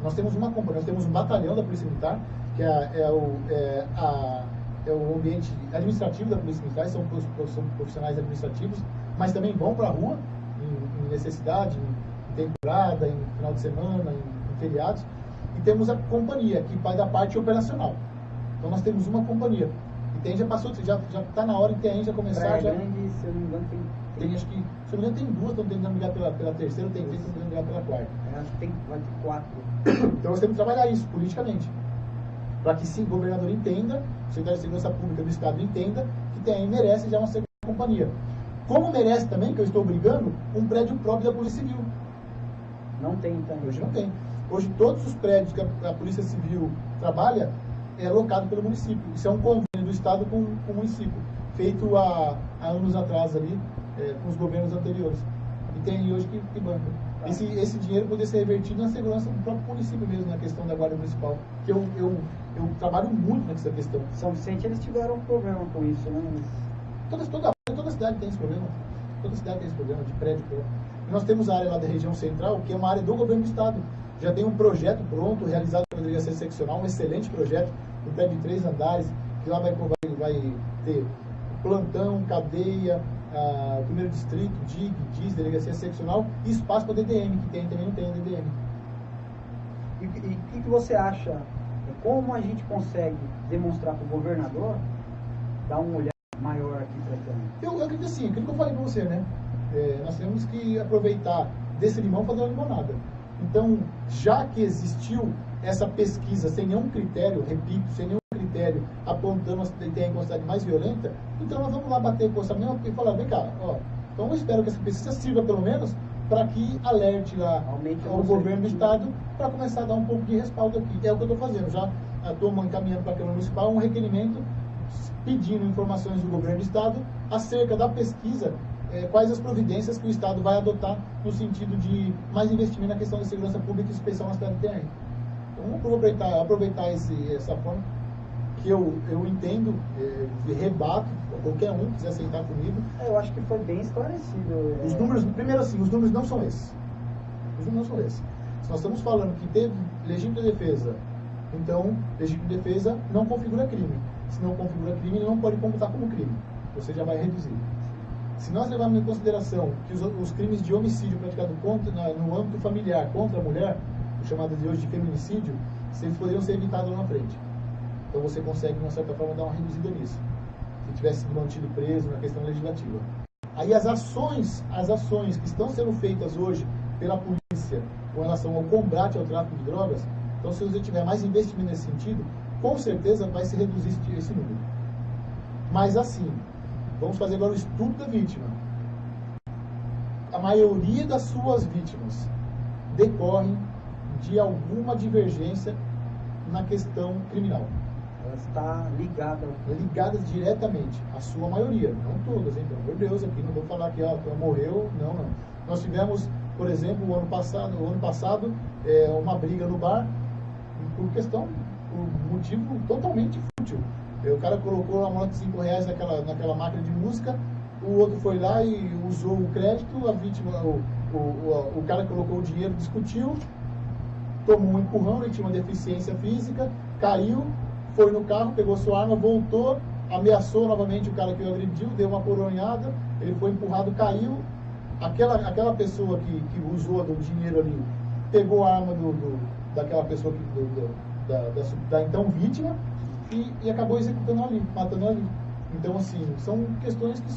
Nós temos uma companhia, nós temos um batalhão da Polícia Militar, que é o ambiente administrativo da Polícia Militar, são profissionais administrativos, mas também vão para a rua, em necessidade, em temporada, em final de semana, em feriados. E temos a companhia, que vai da parte operacional. Então nós temos uma companhia. E tem, já está na hora de a gente já começar. Grande, se eu não me engano, tem acho que, se eu não me engano, tem duas, estão tentando ligar pela terceira, tem três, estão tentando ligar pela quarta. Acho que vai ter 4. Então nós temos que trabalhar isso politicamente. Para que sim, o governador entenda, o secretário de Segurança Pública do Estado entenda que TEM merece já uma segunda companhia. Como merece também, que eu estou brigando, um prédio próprio da Polícia Civil. Não tem também. Hoje não tem. Hoje todos os prédios que a Polícia Civil trabalha é alocado pelo município. Isso é um convênio do Estado com o município, feito há anos atrás ali, com os governos anteriores. E tem hoje que banca. Esse dinheiro poderia ser revertido na segurança do próprio município mesmo, na questão da Guarda Municipal. Que eu trabalho muito nessa questão. São Vicente, eles tiveram um problema com isso, né? Toda cidade tem esse problema. Toda cidade tem esse problema de prédio próprio. E nós temos a área lá da região central, que é uma área do governo do Estado. Já tem um projeto pronto, realizado pela Delegacia Seccional, um excelente projeto, um prédio de 3 andares, que lá vai ter plantão, cadeia, primeiro distrito, DIG, DIS, Delegacia Seccional, e espaço para DDM, que também não tem DDM. E o que você acha? Como a gente consegue demonstrar para o governador dar uma olhada maior aqui para também? Eu acredito assim, aquilo que eu falei para você, né? Nós temos que aproveitar desse limão e fazer uma limonada. Então, já que existiu essa pesquisa sem nenhum critério, repito, sem nenhum critério, apontando a TEM como a cidade mais violenta, então nós vamos lá bater com essa mesma e falar, vem cá, ó, então eu espero que essa pesquisa sirva pelo menos para que alerte lá ao governo do Estado para começar a dar um pouco de respaldo aqui. É o que eu estou fazendo, já estou encaminhando para a Câmara Municipal um requerimento pedindo informações do governo do Estado acerca da pesquisa, quais as providências que o Estado vai adotar no sentido de mais investimento na questão da segurança pública, em especial na cidade de TEM. Então, vamos aproveitar essa forma que eu entendo, rebato, qualquer um quiser sentar comigo. Eu acho que foi bem esclarecido. Os números, primeiro assim, os números não são esses. Os números não são esses. Se nós estamos falando que teve legítimo de defesa, então, legítimo de defesa não configura crime. Se não configura crime, ele não pode computar como crime. Você já vai reduzir. Se nós levarmos em consideração que os crimes de homicídio praticados no âmbito familiar contra a mulher, chamados de hoje de feminicídio, eles poderiam ser evitados lá na frente. Então você consegue, de uma certa forma, dar uma reduzida nisso. Se tivesse sido mantido preso na questão legislativa. Aí as ações que estão sendo feitas hoje pela polícia com relação ao combate ao tráfico de drogas, então se você tiver mais investimento nesse sentido, com certeza vai se reduzir esse número. Mas assim, vamos fazer agora o estudo da vítima. A maioria das suas vítimas decorrem de alguma divergência na questão criminal. Ela está ligada. Ligadas diretamente. A sua maioria, não todas, hein? Pelo amor de Deus, aqui não vou falar que morreu, não. Nós tivemos, por exemplo, o ano passado uma briga no bar por motivo totalmente fútil. O cara colocou uma nota de R$5 naquela máquina de música, o outro foi lá e usou o crédito, a vítima, o cara colocou o dinheiro, discutiu, tomou um empurrão, ele tinha uma deficiência física, caiu, foi no carro, pegou sua arma, voltou, ameaçou novamente o cara que o agrediu, deu uma coronhada, ele foi empurrado, caiu, aquela pessoa que usou o dinheiro ali, pegou a arma daquela pessoa da então vítima e acabou executando ali, matando ali. Então, assim, são questões que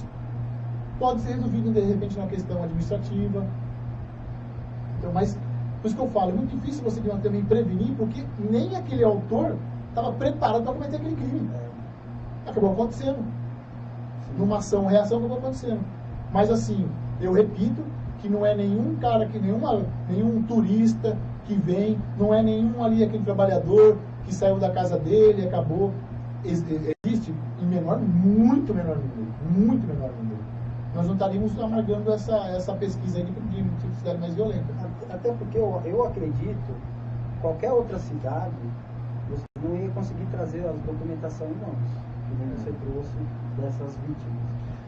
podem ser resolvidas de repente numa questão administrativa. Então, mas, por isso que eu falo, é muito difícil você também prevenir, porque nem aquele autor estava preparado para cometer aquele crime. Acabou acontecendo. Numa ação-reação acabou acontecendo. Mas, assim, eu repito que não é nenhum cara, nenhum turista que vem, não é nenhum ali aquele trabalhador que saiu da casa dele e acabou. Existe em muito menor número. Nós não estaríamos amargando essa pesquisa aí de cidade mais violenta. Até porque eu acredito, qualquer outra cidade, você não ia conseguir trazer a documentação em mãos, que você trouxe dessas vítimas.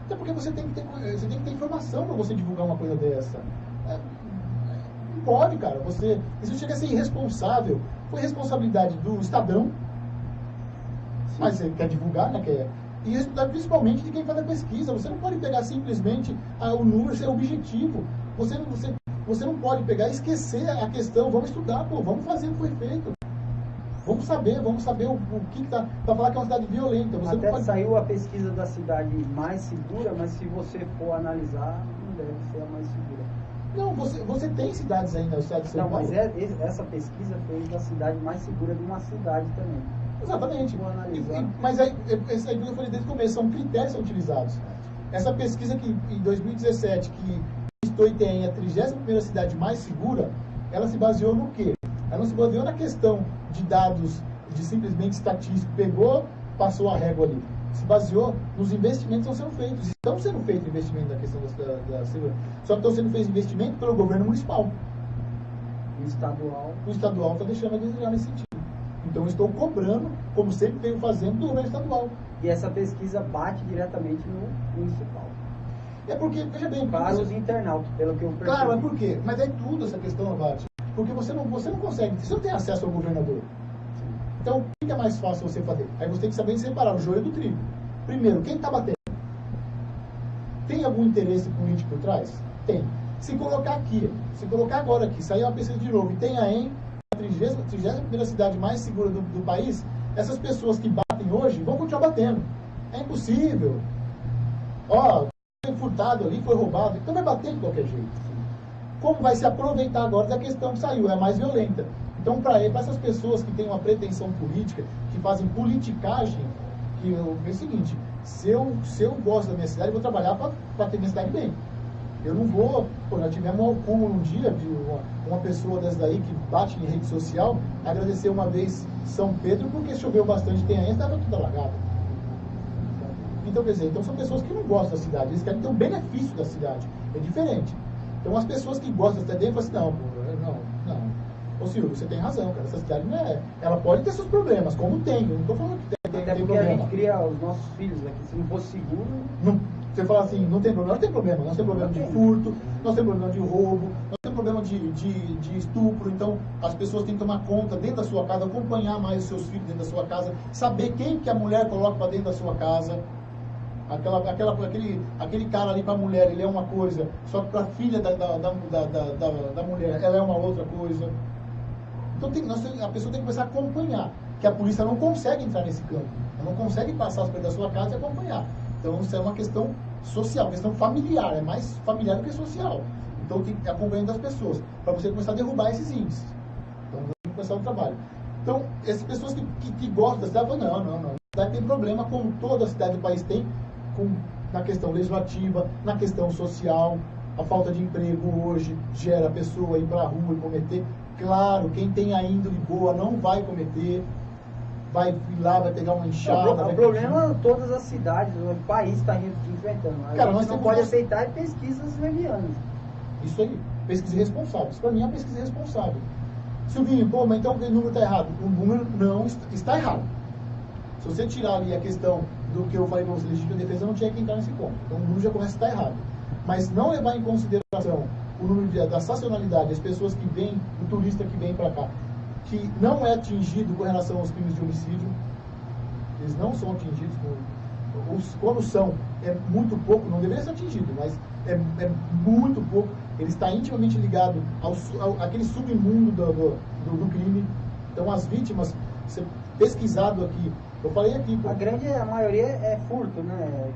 Até porque você tem que ter informação para você divulgar uma coisa dessa. Não pode, cara. Isso chega a ser irresponsável. Foi responsabilidade do Estadão, mas ele quer divulgar, né? E responsabilidade principalmente de quem faz a pesquisa. Você não pode pegar simplesmente o número, ser objetivo. Você não pode pegar e esquecer a questão. Vamos estudar, pô, vamos fazer o que foi feito. Vamos saber o que está. Para falar que é uma cidade violenta. Você Até não pode... saiu a pesquisa da cidade mais segura, mas se você for analisar, não deve ser a mais segura. Não, você tem cidades ainda, a cidade de São Não, Paulo. mas essa pesquisa fez da cidade mais segura de uma cidade também. Exatamente. Vou analisar. Mas aí eu falei desde o começo, são critérios que são utilizados. Essa pesquisa que em 2017, que listou Itanhaém a 31ª cidade mais segura, ela se baseou no quê? Ela não se baseou na questão de dados, de simplesmente estatístico, pegou, passou a régua ali. Se baseou nos investimentos que estão sendo feitos. Estão sendo feitos investimentos na questão da segurança. Só que estão sendo feitos investimentos pelo governo municipal. O estadual está deixando a desejar nesse sentido. Então, eu estou cobrando, como sempre venho fazendo, do governo estadual. E essa pesquisa bate diretamente no municipal. É porque, veja bem... Para os internautas, pelo que eu percebi. Claro, mas por quê? Mas é tudo essa questão, Abate. Porque você não consegue, você não tem acesso ao governador. Então, o que é mais fácil você fazer? Aí você tem que saber separar o joio do trigo. Primeiro, quem está batendo? Tem algum interesse político por trás? Tem. Se colocar agora aqui, sair uma pesquisa de novo, e Itanhaém, a 31ª cidade mais segura do país, essas pessoas que batem hoje vão continuar batendo. É impossível. Ó, foi furtado ali, foi roubado, então vai bater de qualquer jeito. Como vai se aproveitar agora da questão que saiu, é a mais violenta. Então, para essas pessoas que têm uma pretensão política, que fazem politicagem, que é o seguinte, se eu gosto da minha cidade, eu vou trabalhar para ter minha cidade bem. Eu não vou, nós tivemos um acúmulo um dia de uma pessoa dessa daí que bate em rede social, agradecer uma vez São Pedro porque choveu bastante, Itanhaém estava tudo alagado. Então, quer dizer, são pessoas que não gostam da cidade, eles querem ter o benefício da cidade, é diferente. Então, as pessoas que gostam da cidade, falam assim, não. Ô Silvio, você tem razão, cara, essa cidade não é... Ela pode ter seus problemas, como tem, eu não estou falando que tem Até porque problema. a gente cria os nossos filhos aqui, se não fosse seguro... Não, você fala assim, não tem problema, nós temos problema. Nós temos problema de furto, nós temos problema de roubo, nós temos problema de estupro. Então, as pessoas têm que tomar conta dentro da sua casa, acompanhar mais os seus filhos dentro da sua casa, saber quem que a mulher coloca para dentro da sua casa. Aquele cara ali para a mulher, ele é uma coisa, só que para a filha da mulher, ela é uma outra coisa. Então, a pessoa tem que começar a acompanhar, que a polícia não consegue entrar nesse campo, ela não consegue passar as coisas da sua casa e acompanhar. Então, isso é uma questão social, questão familiar, é mais familiar do que social. Então, tem que ir acompanhando as pessoas, para você começar a derrubar esses índices. Então, tem que começar o trabalho. Então, essas pessoas que gostam da cidade, falam, não. A cidade tem problema, como toda cidade do país tem, na questão legislativa, na questão social. A falta de emprego hoje gera a pessoa ir para a rua e cometer. Claro, quem tem a índole boa não vai cometer, vai ir lá, vai pegar uma enxada. O problema todas as cidades, o país está enfrentando. Cara, nós não pode aceitar pesquisas levianas. Isso aí, pesquisa irresponsável. Isso para mim é uma pesquisa irresponsável. Silvinho, mas então o número está errado. O número não está errado. Se você tirar ali a questão do que eu falei para você, legítima defesa, não tinha que entrar nesse ponto. Então o número já começa a estar errado. Mas não levar em consideração o número da sazonalidade, as pessoas que vêm, o turista que vem para cá, que não é atingido com relação aos crimes de homicídio, eles não são atingidos, quando são, é muito pouco, não deveria ser atingido, mas é muito pouco, ele está intimamente ligado àquele submundo do crime. Então as vítimas, pesquisado aqui, eu falei aqui... A maioria é furto, né?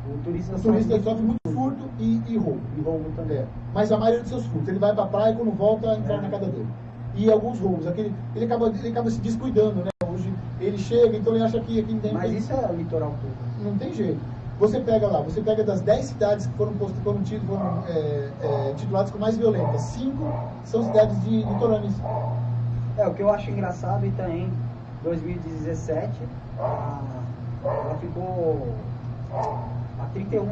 O turista sofre muito furto e roubo. E roubo também. É. Mas a maioria dos seus furtos, ele vai para a praia e quando volta, entra na casa dele. E alguns roubos, ele acaba se descuidando, né? Hoje ele chega, então ele acha que aqui não tem... Mas isso é o litoral todo. Não tem jeito. Você pega das 10 cidades que foram tituladas como mais violentas, 5 são cidades de litorâneas. O que eu acho engraçado, Itanhaém, 2017, ela ficou a 31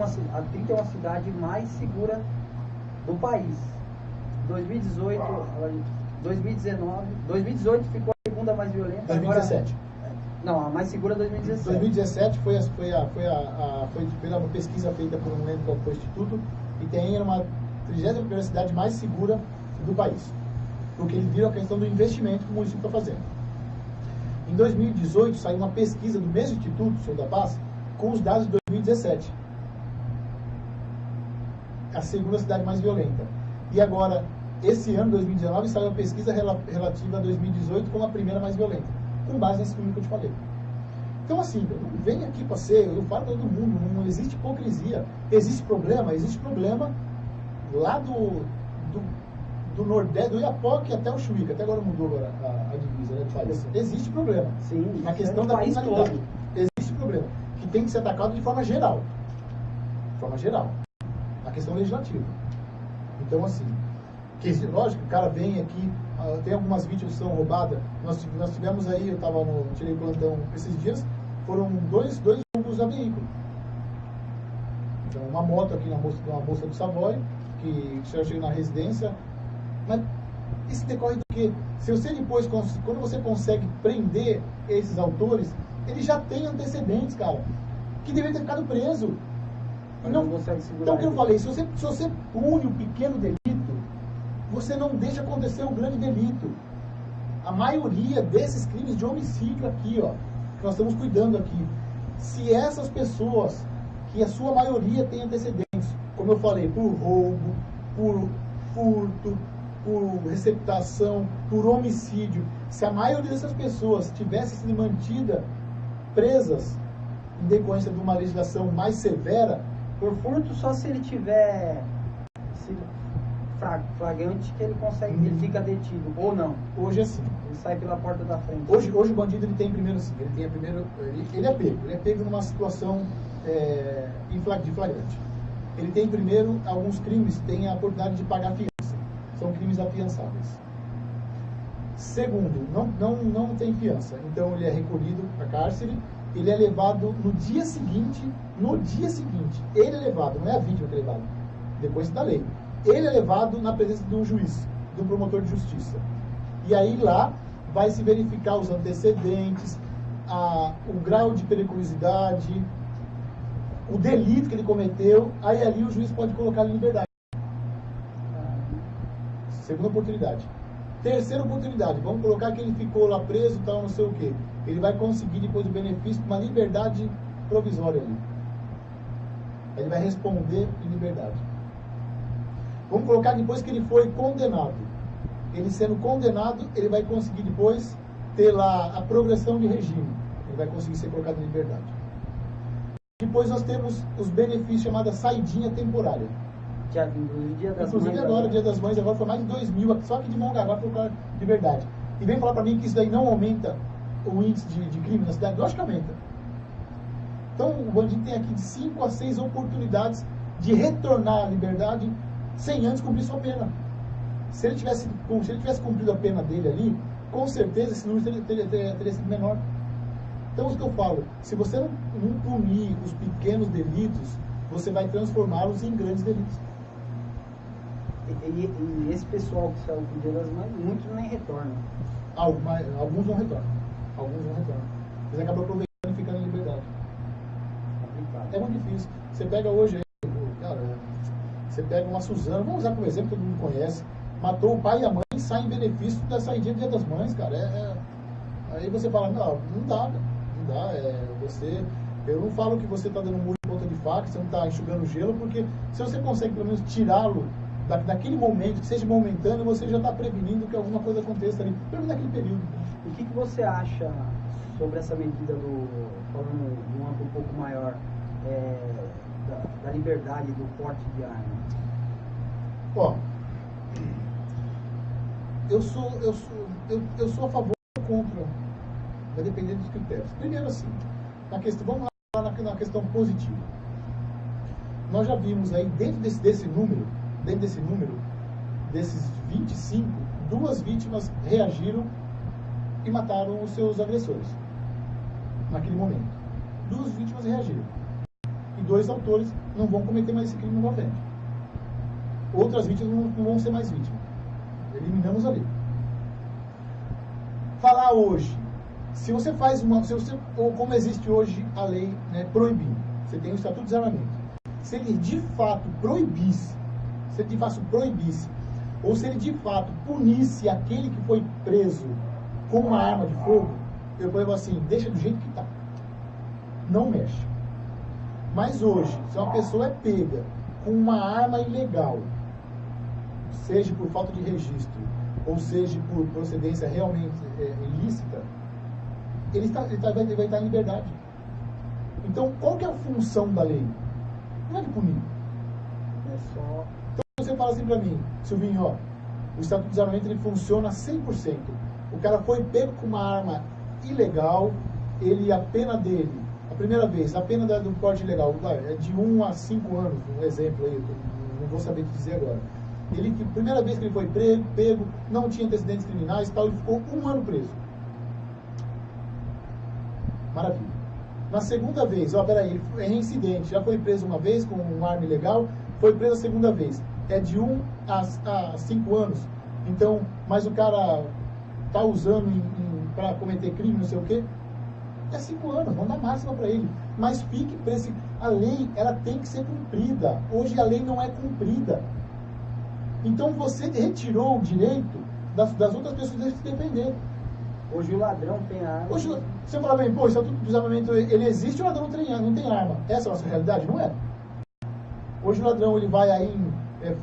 cidade mais segura do país. 2018 ficou a segunda mais violenta. 2017. Não, a mais segura 2017. 2017 foi uma pesquisa feita por um lembro qual foi o instituto, e tem uma 31ª cidade mais segura do país. Porque eles viram a questão do investimento que o município está fazendo. Em 2018, saiu uma pesquisa do mesmo Instituto, Senhor da Paz, com os dados de 2017. A segunda cidade mais violenta. E agora, esse ano, 2019, saiu a pesquisa relativa a 2018 como a primeira mais violenta, com base nesse número que eu te falei. Então, assim, não vem aqui para ser, eu falo para todo mundo, não existe hipocrisia. Existe problema lá do Nordeste, do Iapoque até o Chuíca, até agora mudou agora a divisa, né, do país. Existe problema. Sim, na questão da criminalidade. Existe problema, que tem que ser atacado de forma geral. De forma geral. A questão legislativa. Então, assim, lógico, o cara vem aqui, tem algumas vítimas que são roubadas. Nós tivemos aí, tirei plantão esses dias, foram dois roubos a veículo. Então, uma moto aqui na moça do Savoy, que chega na residência. Mas isso decorre do quê? Se você depois, quando você consegue prender esses autores, eles já têm antecedentes, cara, que deveriam ter ficado preso. Não consegue segurar. Então, o que eu falei, se você pune o pequeno delito, você não deixa acontecer o grande delito. A maioria desses crimes de homicídio aqui, ó, que nós estamos cuidando aqui, se essas pessoas, que a sua maioria tem antecedentes, como eu falei, por roubo, por furto, por receptação, por homicídio, se a maioria dessas pessoas tivesse sido mantida presas em decorrência de uma legislação mais severa. Por furto, só se ele tiver flagrante que ele consegue, ele fica detido, ou não. Hoje é assim. Ele sai pela porta da frente. Hoje o bandido ele tem primeiro assim, ele é pego numa situação de flagrante. Ele tem primeiro, alguns crimes têm a oportunidade de pagar fiança. São crimes afiançáveis. Segundo, não tem fiança. Então ele é recolhido para a cárcere, ele é levado no dia seguinte, ele é levado, não é a vítima que é levado, depois da lei. Ele é levado na presença do juiz, do promotor de justiça. E aí lá vai se verificar os antecedentes, o grau de periculosidade, o delito que ele cometeu, aí ali o juiz pode colocar ele em liberdade. Segunda oportunidade. Terceira oportunidade, vamos colocar que ele ficou lá preso, tal, não sei o quê. Ele vai conseguir depois o benefício de uma liberdade provisória ali. Ele vai responder em liberdade. Vamos colocar depois que ele foi condenado. Ele sendo condenado, ele vai conseguir depois ter lá a progressão de regime. Ele vai conseguir ser colocado em liberdade. Depois nós temos os benefícios chamados saidinha temporária. Inclusive agora, Dia das Mães, agora foi mais de 2.000, só que de Mongaguá para colocar liberdade. E vem falar para mim que isso daí não aumenta o índice de crime na cidade? Lógico que aumenta. Então o bandido tem aqui de 5 a 6 oportunidades de retornar à liberdade sem antes cumprir sua pena. Se ele tivesse cumprido a pena dele ali, com certeza esse número teria sido menor. Então, o que eu falo, se você não punir os pequenos delitos, você vai transformá-los em grandes delitos. E esse pessoal que saiu pro Dia das Mães, muitos nem retornam. Alguns não retornam. Eles acabam aproveitando e ficando em liberdade. Complicado. É muito difícil. Você pega hoje, cara, você pega uma Suzana, vamos usar como exemplo, todo mundo conhece, matou o pai e a mãe e sai em benefício da saída do Dia das Mães, cara. Aí você fala, não dá, cara. Não dá. Eu não falo que você está dando murro em ponta de faca, você não está enxugando gelo, porque se você consegue pelo menos tirá-lo daquele momento, que seja momentâneo, você já está prevenindo que alguma coisa aconteça ali, pelo menos naquele período. O que você acha sobre essa medida falando de um âmbito um pouco maior, da liberdade do porte de arma? Ó, eu sou a favor ou contra, vai depender dos critérios. Primeiro assim, vamos lá na questão positiva. Nós já vimos aí, dentro desse número, desses 25, 2 vítimas reagiram e mataram os seus agressores. Naquele momento. 2 vítimas reagiram. E 2 autores não vão cometer mais esse crime novamente. Outras vítimas não vão ser mais vítimas. Eliminamos ali. Falar hoje, se você faz ou como existe hoje a lei, né, proibindo, você tem o Estatuto de Desarmamento. Se ele de fato proibisse, ou se ele de fato punisse aquele que foi preso com uma arma de fogo, eu falei assim, deixa do jeito que tá. Não mexe. Mas hoje, se uma pessoa é pega com uma arma ilegal, seja por falta de registro, ou seja por procedência realmente ilícita, ele vai estar em liberdade. Então, qual que é a função da lei? Não é de punir. É só... Então, você fala assim para mim, Silvinho, ó, o Estatuto de Desarmamento ele funciona 100%. O cara foi pego com uma arma ilegal, a pena dele, a primeira vez, a pena do porte ilegal é de 1 a 5 anos, um exemplo aí, não vou saber te dizer agora. A primeira vez que ele foi pego, não tinha antecedentes criminais, tal, ele ficou 1 ano preso. Maravilha. Na segunda vez, peraí, é reincidente, já foi preso uma vez com uma arma ilegal, foi preso a segunda vez. É de 1 a 5 anos. Então, mas o cara tá usando para cometer crime, não sei o quê, é 5 anos, vamos dar máxima para ele. Mas fique preso. A lei, ela tem que ser cumprida. Hoje a lei não é cumprida. Então você retirou o direito das outras pessoas de se defender. Hoje o ladrão tem arma. Hoje, você fala bem, pô, o Estatuto de Desarmamento, ele existe, o ladrão não tem arma. Essa é a nossa realidade? Não é. Hoje o ladrão, ele vai aí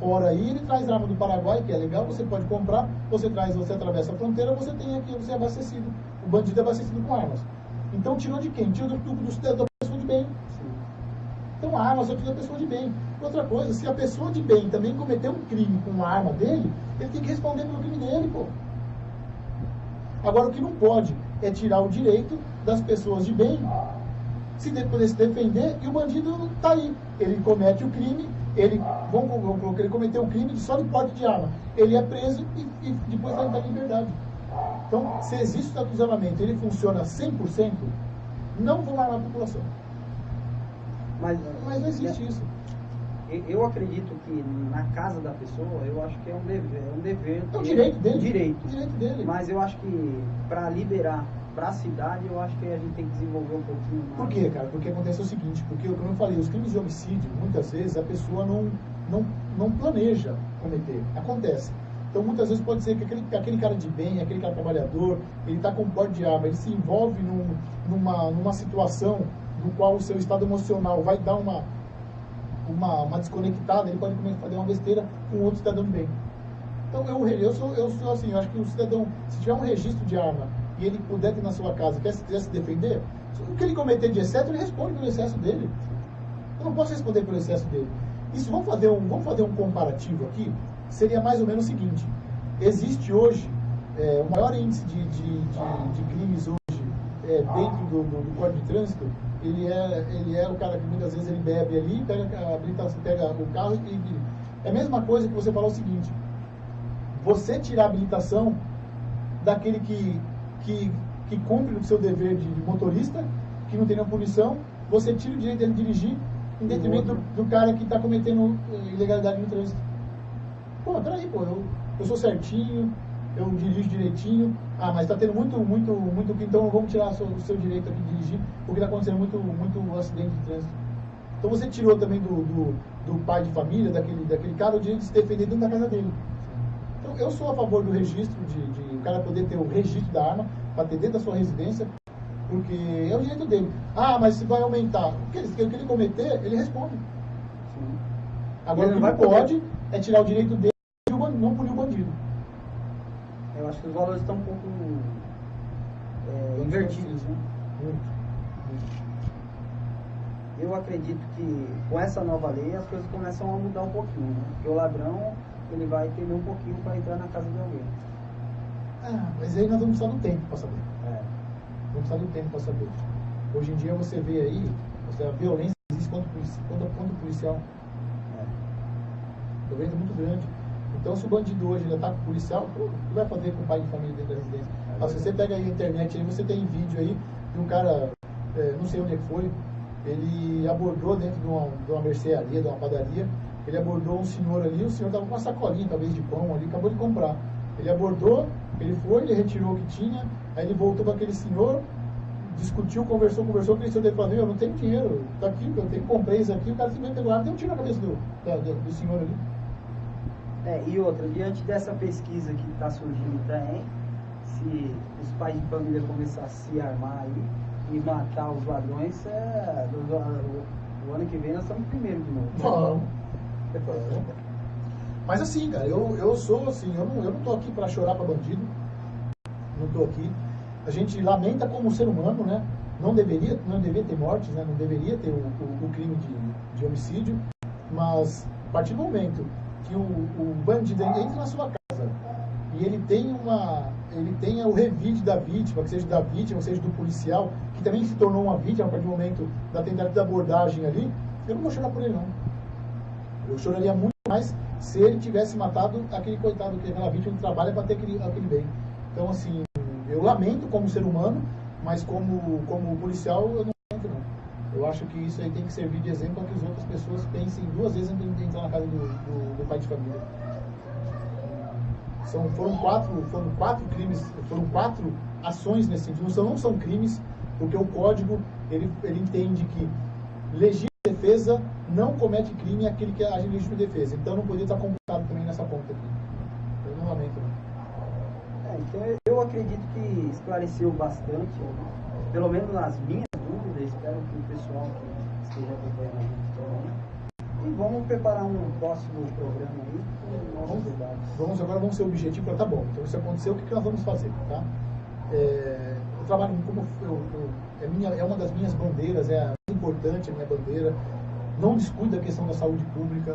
fora aí, ele traz arma do Paraguai, que é legal, você pode comprar, você atravessa a fronteira, você tem aqui, você é abastecido. O bandido é abastecido com armas. Então tirou de quem? Tirou da pessoa de bem. Sim. Então a arma só tira da pessoa de bem. Outra coisa, se a pessoa de bem também cometeu um crime com a arma dele, ele tem que responder pelo crime dele, pô. Agora, o que não pode é tirar o direito das pessoas de bem poder se defender, e o bandido está aí. Ele comete o crime, vamos colocar que ele cometeu o crime só de porte de arma. Ele é preso e depois vai estar em liberdade. Então, se existe o Estatuto de Desarmamento, ele funciona 100%, não vão armar a população. Mas não existe isso. Eu acredito que na casa da pessoa, eu acho que é um dever. É um direito dele. Um direito. O direito dele. Mas eu acho que para liberar para a cidade, eu acho que a gente tem que desenvolver um pouquinho mais. Por quê, cara? Porque acontece o seguinte, porque, como eu falei, os crimes de homicídio, muitas vezes, a pessoa não planeja cometer. Acontece. Então, muitas vezes pode ser que aquele cara de bem, aquele cara trabalhador, ele está com porte de arma, ele se envolve numa situação no qual o seu estado emocional vai dar uma desconectada, ele pode fazer uma besteira com outro cidadão de bem. Então, eu sou assim, eu acho que o cidadão, se tiver um registro de arma e ele puder ter na sua casa, quiser se defender, o que ele cometer de excesso, ele responde pelo excesso dele. Eu não posso responder pelo excesso dele. Isso, vamos fazer um comparativo aqui, seria mais ou menos o seguinte: existe hoje o maior índice de crimes hoje dentro do Código de Trânsito, ele é o cara que muitas vezes ele bebe ali, pega o carro e é a mesma coisa que você falar o seguinte: você tirar a habilitação daquele que cumpre o seu dever de motorista, que não tem nenhuma punição, você tira o direito dele de dirigir em detrimento do cara que está cometendo ilegalidade no trânsito. Pô, peraí, eu sou certinho, eu dirijo direitinho, mas está tendo muito, então vamos tirar o seu direito aqui de dirigir, porque está acontecendo muito acidente de trânsito. Então você tirou também do pai de família, daquele cara, o direito de se defender dentro da casa dele. Então eu sou a favor do registro, de o cara poder ter o registro da arma, para ter dentro da sua residência, porque é o direito dele. Mas se vai aumentar, o que ele cometer, ele responde. Sim. Agora, o que não pode é tirar o direito dele e não punir o bandido. Eu acho que os valores estão um pouco invertidos, né? Muito. Eu acredito que com essa nova lei as coisas começam a mudar um pouquinho, né? Porque o ladrão, ele vai temer um pouquinho para entrar na casa de alguém. Mas aí nós vamos precisar do tempo para saber. Vamos precisar do tempo para saber. Hoje em dia você vê aí, a violência existe contra o policial. A violência é muito grande. Então, se o bandido hoje ainda está com o policial, o que vai fazer com o pai de família dentro da residência? Se você pega aí a internet, aí você tem vídeo aí de um cara, não sei onde é que foi, ele abordou dentro de uma mercearia, de uma padaria, ele abordou um senhor ali, o senhor estava com uma sacolinha, talvez, de pão ali, acabou de comprar. Ele abordou, ele retirou o que tinha, aí ele voltou para aquele senhor, discutiu, conversou, aquele senhor dele falou: eu não tenho dinheiro, tá aqui, eu comprei isso aqui, o cara simplesmente pegou, deu um tiro na cabeça do senhor ali. E outra, diante dessa pesquisa que está surgindo também, se os pais de família começarem a se armar aí e matar os ladrões, o ano que vem nós estamos primeiro de novo. Vamos. Mas assim, cara, eu sou assim, eu não tô aqui para chorar para bandido. Não tô aqui. A gente lamenta como ser humano, né? Não deveria ter mortes, né? Não deveria ter o crime de homicídio. Mas a partir do momento que o bandido entra na sua casa e ele tem o revide da vítima, que seja da vítima, seja do policial, que também se tornou uma vítima a partir do momento da tentativa de abordagem ali, eu não vou chorar por ele, não. Eu choraria muito mais se ele tivesse matado aquele coitado, que aquela vítima que trabalha para ter aquele bem. Então, assim, eu lamento como ser humano, mas como policial eu não lamento, não. Eu acho que isso aí tem que servir de exemplo para que as outras pessoas pensem duas vezes antes de entrar na casa do pai de família. Foram quatro crimes, foram 4 ações nesse sentido. Não são crimes, porque o código ele entende que legítima defesa não comete crime aquele que age em legítima defesa. Então não poderia estar computado também nessa ponta aqui. Eu não lamento, não. Então eu acredito que esclareceu bastante, pelo menos nas minhas dúvidas. Espero que o pessoal que esteja acompanhando a gente também. E vamos preparar um próximo programa aí com novos debates. Agora vamos ser objetivo. Tá bom, então isso aconteceu, o que nós vamos fazer, tá? Eu trabalho como é uma das minhas bandeiras, é a mais importante, a minha bandeira. Não descuido da questão da saúde pública,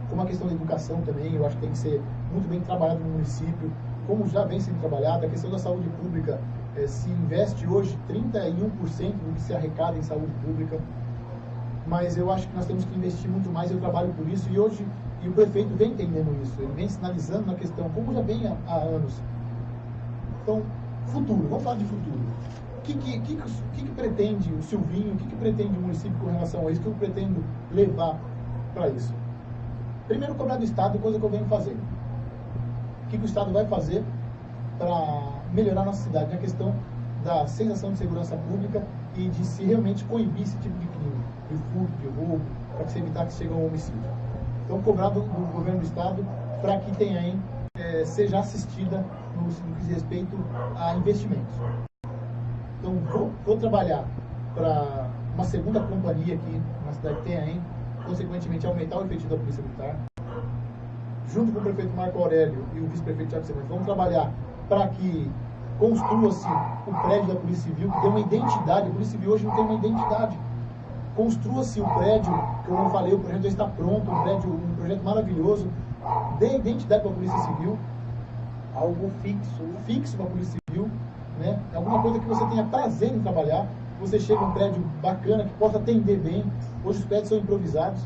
como a questão da educação também, eu acho que tem que ser muito bem trabalhado no município, como já vem sendo trabalhado. A questão da saúde pública, se investe hoje 31% do que se arrecada em saúde pública, mas eu acho que nós temos que investir muito mais. Eu trabalho por isso e o prefeito vem entendendo isso, ele vem sinalizando na questão, como já vem há anos. Então, futuro, vamos falar de futuro. O que pretende o Silvinho, o que pretende o município com relação a isso, o que eu pretendo levar para isso? Primeiro, cobrar do Estado, coisa que eu venho fazendo. O que o Estado vai fazer para melhorar a nossa cidade, na questão da sensação de segurança pública e de se realmente coibir esse tipo de crime, de furto, de roubo, para que se evitar que chegue ao homicídio. Então, cobrar do governo do Estado para que tenha seja assistida no que diz respeito a investimentos. Então, vou trabalhar para uma segunda companhia aqui na cidade de Itanhaém, consequentemente aumentar o efetivo da Polícia Militar. Junto com o prefeito Marco Aurélio e o vice-prefeito Thiago Sementes, vamos trabalhar para que construa-se o prédio da Polícia Civil, que dê uma identidade. A Polícia Civil hoje não tem uma identidade. Construa-se o prédio, que eu não falei, o projeto já está pronto, um projeto maravilhoso, dê identidade para a Polícia Civil. Algo fixo. Fixo para a Polícia Civil, né? Alguma coisa que você tenha prazer em trabalhar, que você chegue a um prédio bacana, que possa atender bem. Hoje os prédios são improvisados.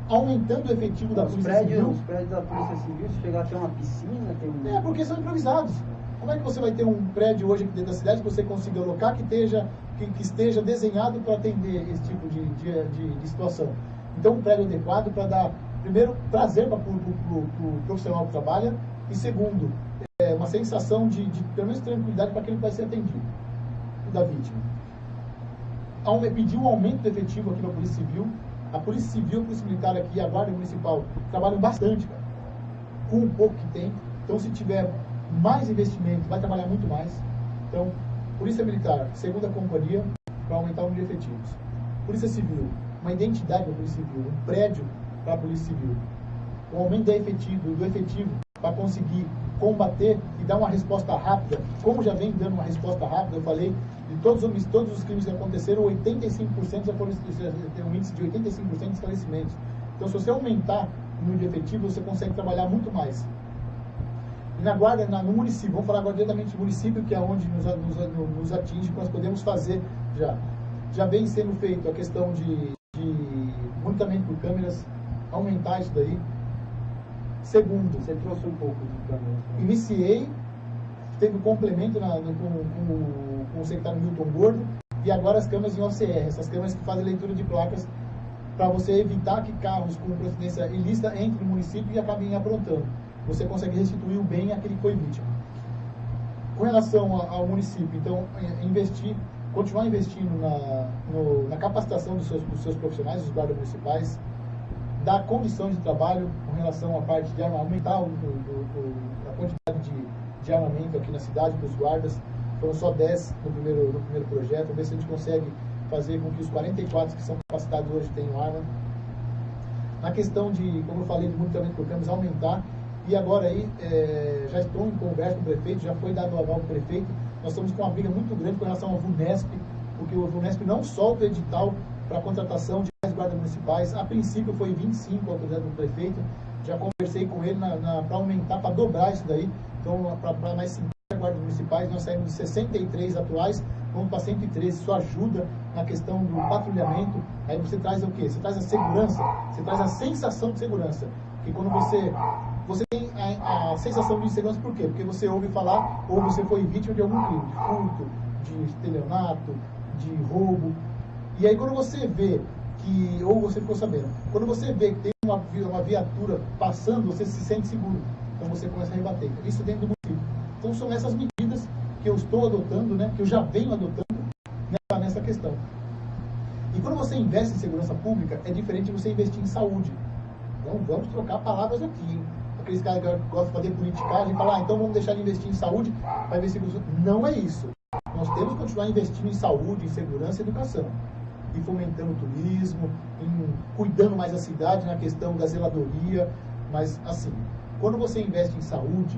Aumentando o efetivo da Polícia Civil. Os prédios da Polícia Civil, se chegar a ter uma piscina, tem um... porque são improvisados. Como é que você vai ter um prédio hoje aqui dentro da cidade que você consiga alocar, que esteja desenhado para atender esse tipo de situação? Então, um prédio adequado para dar, primeiro, prazer para o profissional que trabalha, e segundo, uma sensação de pelo menos tranquilidade para aquele que vai ser atendido, da vítima. Pedir um aumento do efetivo aqui na Polícia Civil. A Polícia Civil, a Polícia Militar aqui e a Guarda Municipal trabalham bastante, cara, com o pouco que tem. Então, se tiver mais investimento, vai trabalhar muito mais. Então, Polícia Militar, segunda companhia, para aumentar o número de efetivos. Polícia Civil, uma identidade para a Polícia Civil, um prédio para a Polícia Civil. O aumento do efetivo para conseguir combater e dar uma resposta rápida, como já vem dando uma resposta rápida. Eu falei, de todos os crimes que aconteceram, 85% já foram, tem um índice de 85% de esclarecimentos. Então, se você aumentar o número de efetivos, você consegue trabalhar muito mais. E na guarda, no município, vamos falar agora diretamente do município, que é onde nos atinge, que nós podemos fazer já. Já vem sendo feito a questão de monitoramento por câmeras, aumentar isso daí. Segundo, você trouxe um pouco de câmeras. Iniciei, teve um complemento com o secretário Milton Gordo, e agora as câmeras em OCR, essas câmeras que fazem leitura de placas, para você evitar que carros com procedência ilícita entrem no município e acabem aprontando. Você consegue restituir o bem àquele que foi vítima. Com relação ao município, então, continuar investindo na capacitação dos seus profissionais, dos guardas municipais, dar condições de trabalho com relação à parte de aumentar a quantidade de de armamento aqui na cidade para os guardas. Foram só 10 no primeiro projeto. Vamos ver se a gente consegue fazer com que os 44 que são capacitados hoje tenham arma. Na questão de, como eu falei, de monitoramento de programas, aumentar. E agora aí, já estou em conversa com o prefeito, já foi dado o aval para o prefeito. Nós estamos com uma briga muito grande com relação ao VUNESP, porque o VUNESP não solta o edital para a contratação de mais guardas municipais. A princípio foi 25 ao projeto do prefeito. Já conversei com ele para aumentar, para dobrar isso daí. Então, para mais 50 guardas municipais, nós saímos de 63 atuais, vamos para 113. Isso ajuda na questão do patrulhamento. Aí você traz o quê? Você traz a segurança, você traz a sensação de segurança. Que quando você tem a sensação de segurança, por quê? Porque você ouve falar, ou você foi vítima de algum crime, de furto, de estelionato, de roubo. E aí quando você vê que, ou você ficou sabendo, quando você vê que tem uma viatura passando, você se sente seguro. Então você começa a rebater. Isso dentro do município. Então são essas medidas que eu estou adotando, né, que eu já venho adotando nessa questão. E quando você investe em segurança pública, é diferente de você investir em saúde. Então vamos trocar palavras aqui, hein? Aqueles caras que gostam de fazer politicagem e falar, então vamos deixar de investir em saúde, vai ver segurança. Não é isso. Nós temos que continuar investindo em saúde, em segurança e educação. E fomentando o turismo, cuidando mais da cidade na questão da zeladoria. Mas, assim, quando você investe em saúde,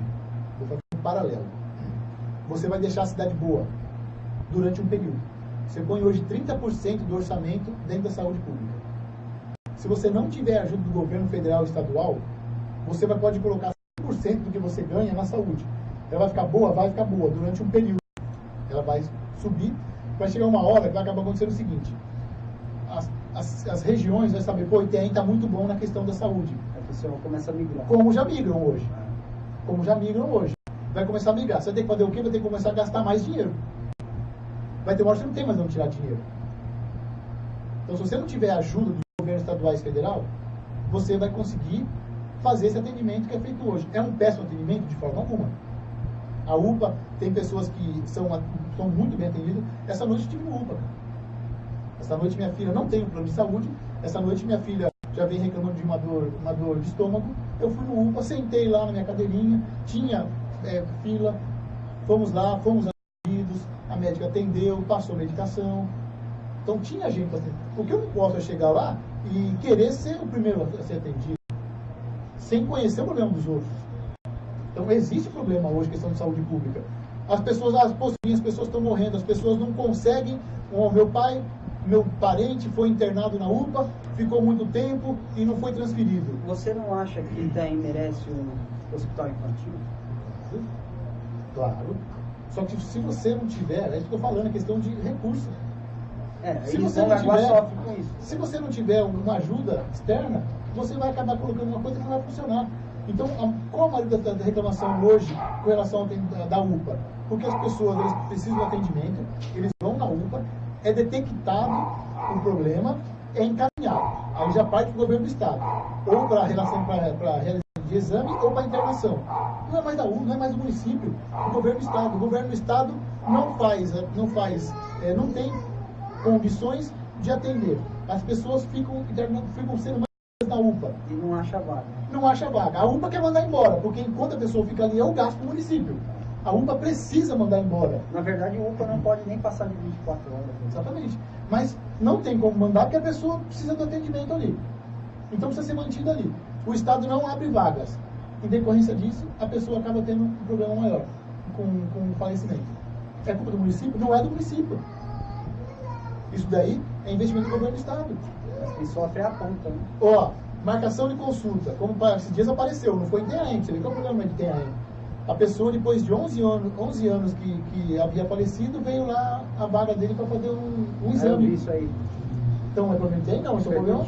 vou fazer um paralelo. Você vai deixar a cidade boa durante um período. Você põe hoje 30% do orçamento dentro da saúde pública. Se você não tiver ajuda do governo federal e estadual, você pode colocar 100% do que você ganha na saúde. Ela vai ficar boa? Vai ficar boa durante um período. Ela vai subir, vai chegar uma hora que vai acabar acontecendo o seguinte. As regiões vão saber, pô, Itanhaém está muito bom na questão da saúde. A pessoa começa a migrar. Como já migram hoje. Como já migram hoje. Vai começar a migrar. Você vai ter que fazer o quê? Vai ter que começar a gastar mais dinheiro. Vai ter uma hora que você não tem mais onde tirar dinheiro. Então, se você não tiver ajuda do governo estadual e federal, você vai conseguir fazer esse atendimento que é feito hoje. É um péssimo atendimento? De forma alguma. A UPA tem pessoas que são muito bem atendidas. Essa noite eu estive no UPA, cara. Essa noite minha filha não tem um plano de saúde. Essa noite minha filha já vem reclamando de uma dor de estômago. Eu fui no UPA, sentei lá na minha cadeirinha, tinha fila, fomos lá, fomos atendidos, a médica atendeu, passou medicação. Então tinha gente para atender. O que eu não posso é chegar lá e querer ser o primeiro a ser atendido, sem conhecer o problema dos outros. Então existe problema hoje, questão de saúde pública. As pessoas estão morrendo, as pessoas não conseguem. Meu parente foi internado na UPA, ficou muito tempo e não foi transferido. Você não acha que Itanhaém merece um hospital infantil? Claro. Só que se você não tiver, é isso que eu estou falando, é questão de recurso. Se você não tiver uma ajuda externa, você vai acabar colocando uma coisa que não vai funcionar. Então, qual a maioria da reclamação hoje com relação da UPA? Porque as pessoas eles precisam de atendimento, eles vão na UPA, é detectado o problema, é encaminhado. Aí já parte do governo do Estado. Ou para realização de exame ou para internação. Não é mais da UPA, não é mais do município, o governo do Estado. O governo do Estado não tem condições de atender. As pessoas ficam sendo na UPA. E não acha vaga. Não acha vaga. A UPA quer mandar embora, porque enquanto a pessoa fica ali, é o gasto do município. A UPA precisa mandar embora. Na verdade, o UPA não pode nem passar de 24 horas. Exatamente. Mas não tem como mandar, porque a pessoa precisa do atendimento ali. Então precisa ser mantida ali. O Estado não abre vagas. Em decorrência disso, a pessoa acaba tendo um problema maior com falecimento. É culpa do município? Não é do município. Isso daí é investimento do governo do Estado. Quem sofre é a ponta, né? Ó, marcação de consulta. Como esses dias apareceu, não foi em Itanhaém. Você vê qual é o problema de Itanhaém? A pessoa, depois de 11 anos que havia falecido, veio lá a vaga dele para fazer um exame. Eu vi isso aí. Então é problema de Itanhaém? Não, isso é problema.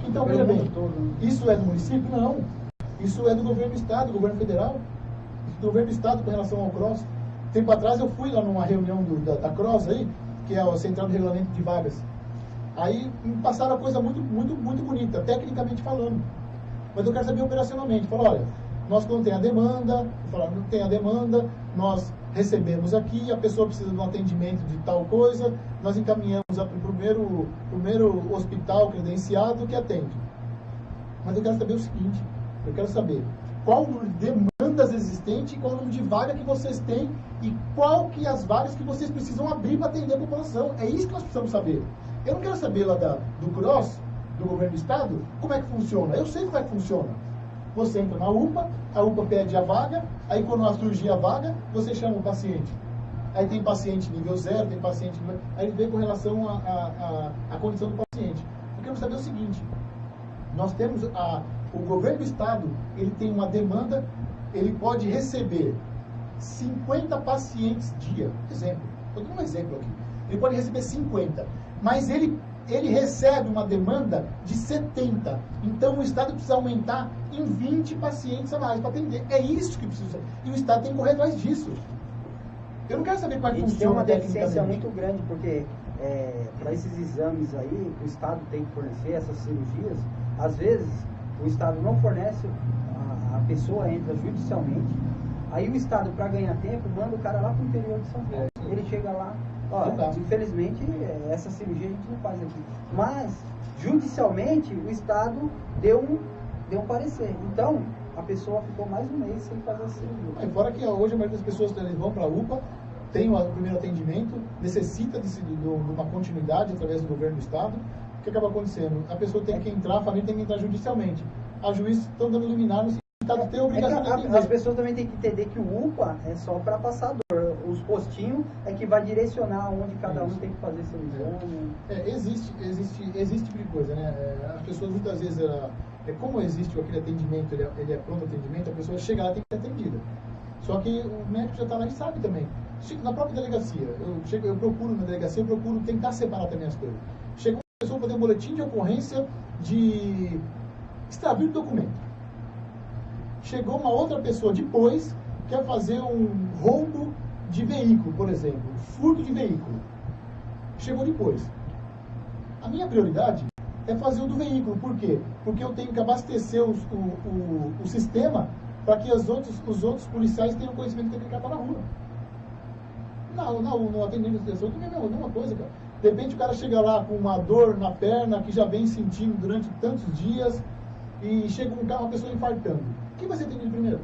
Então, veja bem, isso é do município? Não. Isso é do governo do Estado, do governo federal. Isso é do governo do Estado com relação ao CROSS. Tempo atrás eu fui lá numa reunião da CROSS aí, que é a Central de Regulamento de Vagas. Aí me passaram uma coisa muito, muito, muito bonita, tecnicamente falando. Mas eu quero saber operacionalmente. Falaram, olha, nós quando tem a demanda, não tem a demanda, nós recebemos aqui, a pessoa precisa de um atendimento de tal coisa, nós encaminhamos para o primeiro hospital credenciado que atende. Mas eu quero saber o seguinte, eu quero saber qual o número de demanda demandas existentes, qual o número de vaga que vocês têm e qual que as vagas que vocês precisam abrir para atender a população. É isso que nós precisamos saber. Eu não quero saber lá do CROSS, do governo do estado, como é que funciona. Eu sei como é que funciona. Você entra na UPA, a UPA pede a vaga, aí quando surgir a vaga, você chama o paciente. Aí tem paciente nível 0, tem paciente nível... Aí vê com relação à condição do paciente. Eu quero saber o seguinte, nós temos o governo do estado, ele tem uma demanda, ele pode receber 50 pacientes dia. Exemplo, estou dando um exemplo aqui. Ele pode receber 50, mas ele recebe uma demanda de 70. Então o estado precisa aumentar em 20 pacientes a mais para atender. É isso que precisa. E o estado tem que correr atrás disso. Eu não quero saber como é que funciona. Tem uma deficiência muito grande, porque para esses exames aí, que o estado tem que fornecer, essas cirurgias, às vezes o estado não fornece, a pessoa entra judicialmente, aí o estado, para ganhar tempo, manda o cara lá para o interior de São Paulo. Ele chega lá, infelizmente, essa cirurgia a gente não faz aqui. Mas, judicialmente, o estado deu um parecer. Então, a pessoa ficou mais um mês sem fazer a cirurgia. Fora que hoje a maioria das pessoas vão para a UPA, tem o primeiro atendimento, necessita de uma continuidade através do governo do estado. O que acaba acontecendo? A pessoa tem que entrar, a família tem que entrar judicialmente. A juízes estão dando liminar no estado tem a obrigação de atender. As pessoas também têm que entender que o UPA é só para passar dor. Os postinhos é que vai direcionar onde cada um tem que fazer seu exame. Existe tipo de coisa, né? As pessoas muitas vezes, como existe aquele atendimento, ele é pronto atendimento, a pessoa chega lá e tem que ser atendida. Só que o médico já está lá e sabe também. Na própria delegacia, eu procuro na delegacia, eu procuro tentar separar também as coisas. Chega uma pessoa fazer um boletim de ocorrência de extravio de documento. Chegou uma outra pessoa depois, quer fazer um roubo de veículo, por exemplo, furto de veículo. Chegou depois. A minha prioridade é fazer o do veículo. Por quê? Porque eu tenho que abastecer o sistema para que os outros policiais tenham conhecimento que está na rua. No atendimento de pessoa também é a mesma coisa, cara. De repente o cara chega lá com uma dor na perna que já vem sentindo durante tantos dias e chega um carro, uma pessoa infartando. Quem vai ser atendido primeiro?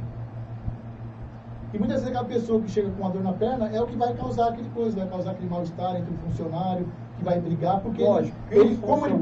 E muitas vezes aquela pessoa que chega com uma dor na perna é o que vai causar aquele coisa, vai causar aquele mal-estar entre o funcionário, que vai brigar, porque lógico, como ele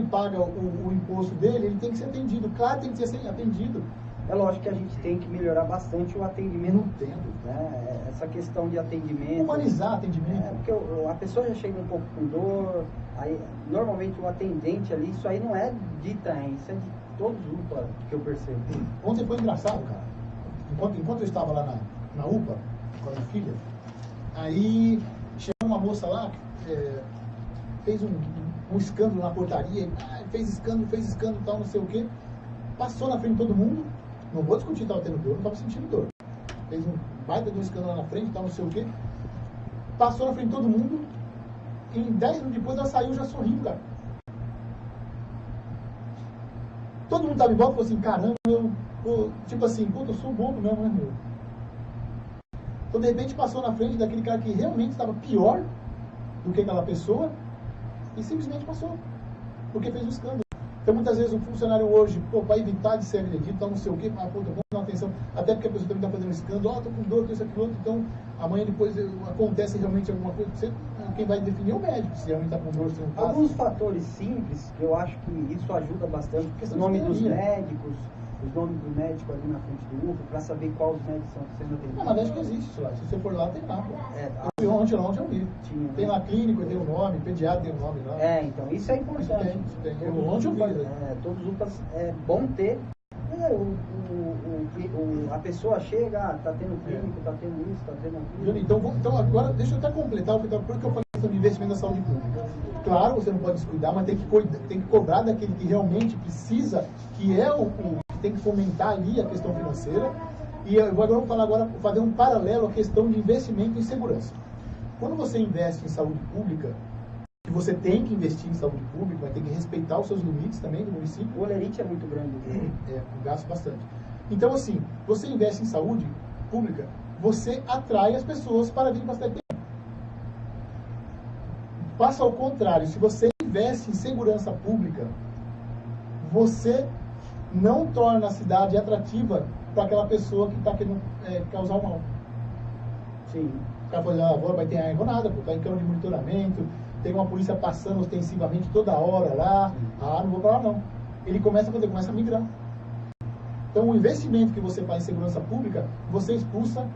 paga o imposto dele, ele tem que ser atendido. Claro, tem que ser atendido. É lógico que a gente tem que melhorar bastante o atendimento. Entendo. Né? Essa questão de atendimento. Humanizar atendimento. Porque a pessoa já chega um pouco com dor, aí normalmente o atendente ali, isso aí não é de Itaém, isso é de todos os UPA que eu percebo. Ontem foi engraçado, cara. Enquanto eu estava lá na UPA, com a minha filha, aí chegou uma moça lá, fez um escândalo na portaria, fez escândalo, tal, não sei o quê, passou na frente de todo mundo, não vou discutir, estava tendo dor, não estava sentindo dor. Fez um baita de um escândalo lá na frente, tal, não sei o quê, passou na frente de todo mundo, e em 10 minutos depois ela saiu já sorrindo, cara. Todo mundo estava em volta e falou assim, caramba, tipo assim, eu sou bobo mesmo, né, meu? Então, de repente, passou na frente daquele cara que realmente estava pior do que aquela pessoa e simplesmente passou, porque fez um escândalo. Então, muitas vezes, o funcionário hoje, para evitar de ser agredido, não sei o quê, vamos dar atenção, até porque a pessoa também está fazendo um escândalo, estou com dor, isso, aquilo, outro, então, amanhã depois acontece realmente alguma coisa, quem vai definir é o médico, se realmente está com dor, se não está. Alguns fatores simples, que eu acho que isso ajuda bastante, porque o nome dos médicos, os nomes do médico ali na frente do UPA, para saber quais os médicos estão sendo atendidos. Não, mas acho que existe isso lá. Se você for lá, tem lá. Ontem eu vi. Tinha, tem lá clínico, tem o nome, pediatra tem o nome lá. Então, isso é importante. Isso tem. Ontem eu vi. Todos os UPAs é bom ter. A pessoa chega, está tendo clínico, está tendo isso, está tendo aquilo. Então agora, deixa eu até completar, porque eu falei questão de investimento na saúde pública. Claro, você não pode descuidar, mas tem que cobrar daquele que realmente precisa, que é o que tem que fomentar ali a questão financeira. E agora vamos fazer um paralelo à questão de investimento em segurança. Quando você investe em saúde pública, que você tem que investir em saúde pública, vai ter que respeitar os seus limites também do município. O olerite é muito grande. Gasta bastante. Então, assim, você investe em saúde pública, você atrai as pessoas para virem para a cidade. Passa ao contrário, se você investe em segurança pública, você não torna a cidade atrativa para aquela pessoa que está querendo causar o mal. Sim. O cara fala, vai ter nada, pô, tá em câmera de monitoramento, tem uma polícia passando ostensivamente toda hora lá, não vou pra lá não. Ele começa a migrar. Então o investimento que você faz em segurança pública, você expulsa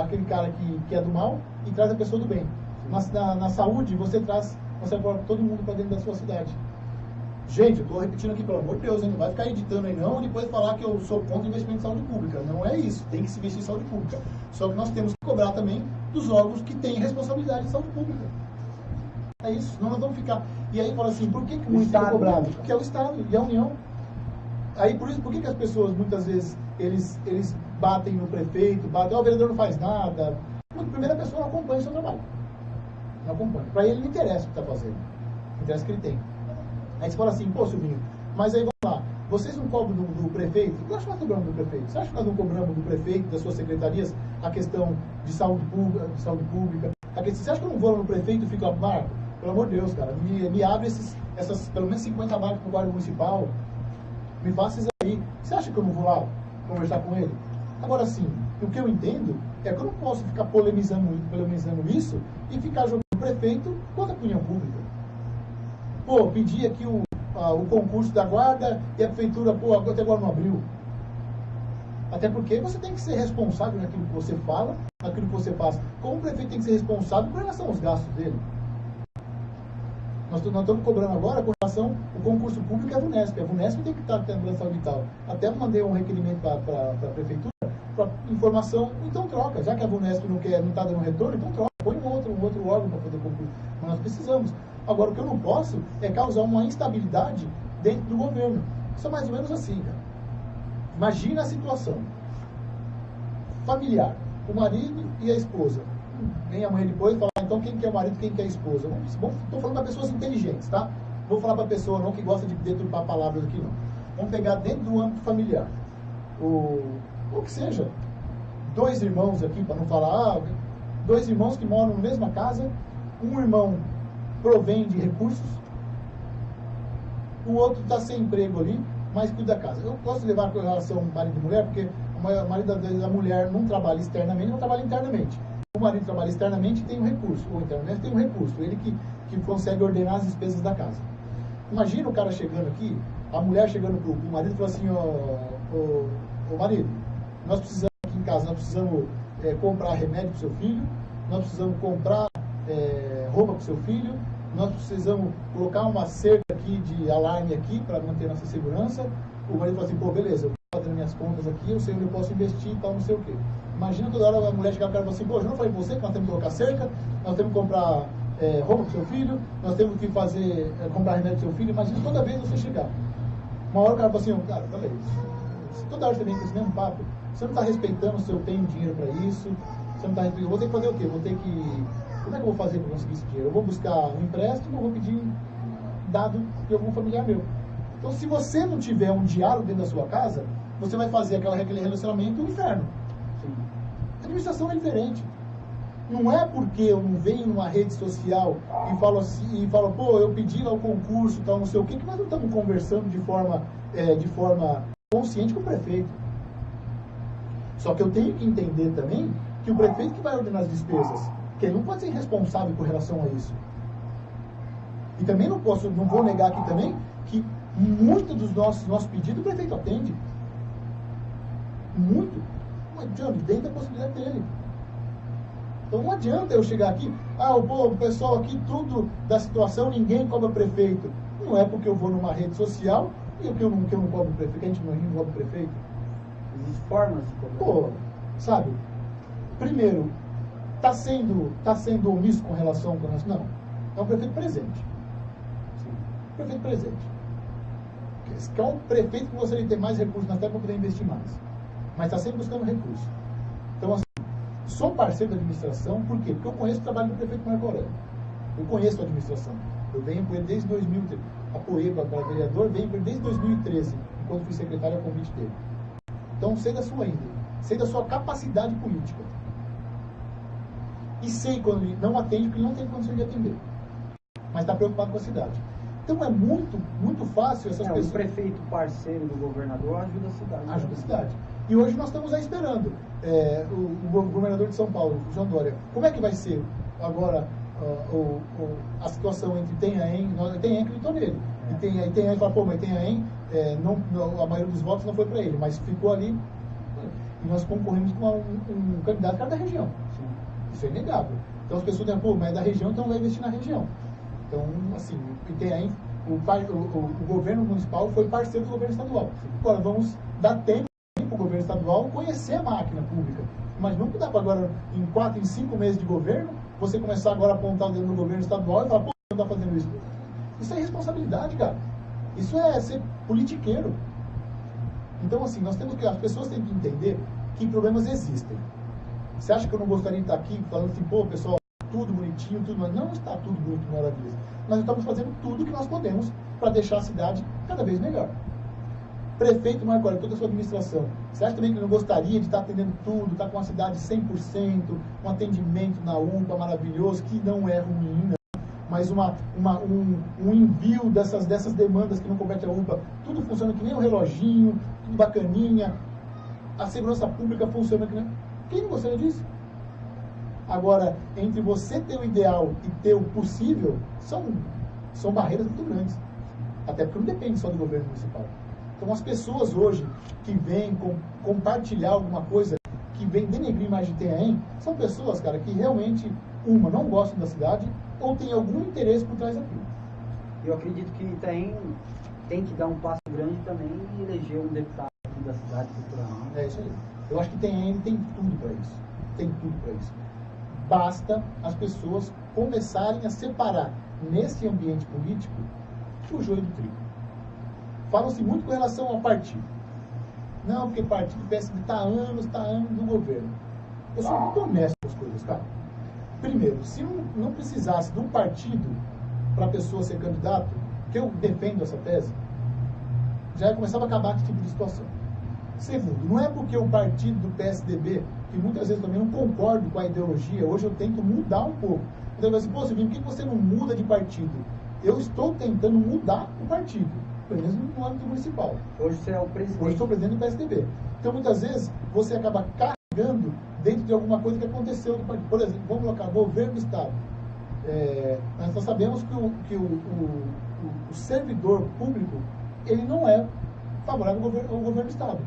aquele cara que é do mal e traz a pessoa do bem. Na saúde, você coloca todo mundo para dentro da sua cidade. Gente, eu estou repetindo aqui, pelo amor de Deus, hein? Não vai ficar editando aí não e depois falar que eu sou contra o investimento em saúde pública. Não é isso, tem que se investir em saúde pública. Só que nós temos que cobrar também dos órgãos que têm responsabilidade em saúde pública. É isso, senão nós vamos ficar... E aí fala assim, por que o município é cobrado? Porque é o Estado e a União. Aí por isso, por que as pessoas muitas vezes, eles batem no prefeito, o vereador não faz nada? Porque primeiro a pessoa não acompanha o seu trabalho. Não acompanha. Para ele não interessa o que está fazendo. Interessa que ele tem. Aí você fala assim, pô, Silvinho, mas aí vamos lá, vocês não cobram do prefeito? Eu acho que nós cobramos do prefeito. Você acha que nós não cobramos do prefeito, das suas secretarias, a questão de saúde pública? Você acha que eu não vou lá no prefeito e fico lá, Marco? Pelo amor de Deus, cara, me abre essas pelo menos 50 vagas para o guarda municipal, me faça isso aí. Você acha que eu não vou lá conversar com ele? Agora sim, o que eu entendo é que eu não posso ficar polemizando isso e ficar jogando o prefeito contra a opinião pública. Pô, pedi aqui o concurso da guarda e a prefeitura, até agora não abriu. Até porque você tem que ser responsável naquilo que você fala, naquilo que você faz. Como o prefeito tem que ser responsável com relação aos gastos dele. Nós estamos cobrando agora com relação ao concurso público e a VUNESP. A VUNESP tem que estar tendo relação de tal. Até mandei um requerimento para a prefeitura, para informação, então troca. Já que a VUNESP não está dando retorno, então troca. Põe um outro órgão para fazer concurso. Mas nós precisamos. Agora, o que eu não posso é causar uma instabilidade dentro do governo. Isso é mais ou menos assim, cara. Imagina a situação familiar, o marido e a esposa. Vem a mãe depois e fala, então quem que é o marido, quem que é a esposa? Estou falando para pessoas inteligentes, tá? Vou falar para pessoa não que gosta de deturpar palavras aqui, não. Vamos pegar dentro do âmbito familiar. Ou que seja, dois irmãos aqui, para não falar, dois irmãos que moram na mesma casa, um irmão provém de recursos, o outro está sem emprego ali, mas cuida da casa. Eu posso levar com relação marido e mulher, porque o marido da mulher não trabalha externamente, não trabalha internamente. O marido trabalha externamente e tem um recurso, ou internamente tem um recurso, ele que consegue ordenar as despesas da casa. Imagina o cara chegando aqui, a mulher chegando pro marido e falando assim, ô marido, nós precisamos aqui em casa, nós precisamos comprar remédio pro seu filho, nós precisamos comprar roupa pro seu filho, nós precisamos colocar uma cerca aqui de alarme aqui para manter nossa segurança. O marido fala assim, pô, beleza, eu vou fazer minhas contas aqui, eu sei onde eu posso investir e tal, não sei o quê. Imagina toda hora a mulher chegar para o cara e falar assim, pô, eu não falei para você que nós temos que colocar cerca, nós temos que comprar roupa pro seu filho, nós temos que comprar remédio pro seu filho. Imagina toda vez você chegar. Uma hora o cara fala assim, cara, falei isso. Toda hora você vem com esse mesmo papo, você não está respeitando se eu tenho dinheiro para isso, você não está respeitando, eu vou ter que fazer o quê? Como é que eu vou fazer para conseguir esse dinheiro? Eu vou buscar um empréstimo, eu vou pedir dado de algum familiar meu. Então, se você não tiver um diálogo dentro da sua casa, você vai fazer aquele relacionamento um inferno. Sim. A administração é diferente. Não é porque eu não venho numa rede social e falo assim, pô, eu pedi lá o concurso, tal, não sei o quê, que nós não estamos conversando de forma consciente com o prefeito. Só que eu tenho que entender também que o prefeito que vai ordenar as despesas, que ele não pode ser responsável com relação a isso. E também não vou negar aqui também que muitos dos nossos pedidos o prefeito atende. Muito. Não adianta, dentro da possibilidade dele. Então não adianta eu chegar aqui, o pessoal aqui, tudo da situação, ninguém cobra prefeito. Não é porque eu vou numa rede social e que eu não cobro prefeito, a gente não cobra prefeito. Existem formas de cobrar. Pô, sabe? Primeiro, está sendo omisso com relação ao nosso? Não. É um prefeito presente. Sim. Prefeito presente. Que é um prefeito que gostaria de ter mais recursos na terra para poder investir mais. Mas está sempre buscando recursos. Então, assim, sou parceiro da administração, por quê? Porque eu conheço o trabalho do prefeito Marco Aurélio. Eu conheço a administração. Eu venho com ele desde 2013. Apoiei para vereador, venho com ele desde 2013, enquanto fui secretário a convite dele. Então, sei da sua índole, sei da sua capacidade política. E sei quando ele não atende, porque ele não tem condição de atender. Mas está preocupado com a cidade. Então é muito, muito fácil essas pessoas... O prefeito parceiro do governador ajuda a cidade. Ajuda a cidade. E hoje nós estamos aí esperando o governador de São Paulo, João Dória. Como é que vai ser agora a situação entre Itanhaém, Itanhaém acreditou nele. E Itanhaém fala, pô, mas Itanhaém, a maioria dos votos não foi para ele, mas ficou ali. E nós concorremos com um candidato que era da região. Sim. Isso é inegável. Então as pessoas dizem, pô, mas é da região, então vai investir na região. Então, assim, Itanhaém, o governo municipal foi parceiro do governo estadual. Agora, vamos dar tempo para o governo estadual conhecer a máquina pública. Mas não dá para agora, em 4, em 5 meses de governo, você começar agora a apontar o dedo no governo estadual e falar, pô, não está fazendo isso. Isso é irresponsabilidade, cara. Isso é ser politiqueiro. Então, assim, as pessoas têm que entender que problemas existem. Você acha que eu não gostaria de estar aqui falando assim, pô, pessoal, tudo bonitinho, tudo, mas não está tudo bonito, maravilhoso. Nós estamos fazendo tudo que nós podemos para deixar a cidade cada vez melhor. Prefeito Marco Aurélio, toda a sua administração, você acha também que não gostaria de estar atendendo tudo, estar com uma cidade 100%, um atendimento na UPA maravilhoso, que não é ruim, né? Mas um envio dessas demandas que não compete à UPA, tudo funciona que nem um reloginho, tudo bacaninha, a segurança pública funciona que nem... Quem não gostaria disso? Agora, entre você ter o ideal e ter o possível, são barreiras muito grandes. Até porque não depende só do governo municipal. Então, as pessoas hoje que vêm compartilhar alguma coisa, que vêm denegrir a imagem de Itanhaém, são pessoas, cara, que realmente, não gostam da cidade ou tem algum interesse por trás daquilo. Eu acredito que Itanhaém tem que dar um passo grande também e eleger um deputado aqui da cidade futuramente. É isso aí. Eu acho que Itanhaém tem tudo para isso. Tem tudo para isso. Basta as pessoas começarem a separar, nesse ambiente político, o joio do trigo. Falam-se muito com relação ao partido. Não, porque o partido PSD está há anos no governo. Eu sou muito honesto com as coisas, cara. Primeiro, se não precisasse de um partido para a pessoa ser candidato, que eu defendo essa tese, já começava a acabar com esse tipo de situação. Segundo, não é porque o partido do PSDB, que muitas vezes também não concordo com a ideologia, hoje eu tento mudar um pouco. Então, assim, pô, Silvinho, por que você não muda de partido? Eu estou tentando mudar o partido, pelo menos no âmbito municipal. Hoje você é o presidente. Hoje estou presidente do PSDB. Então, muitas vezes, você acaba carregando dentro de alguma coisa que aconteceu do partido. Por exemplo, vamos colocar governo do Estado. Nós sabemos que o servidor público, ele não é favorável ao governo do Estado.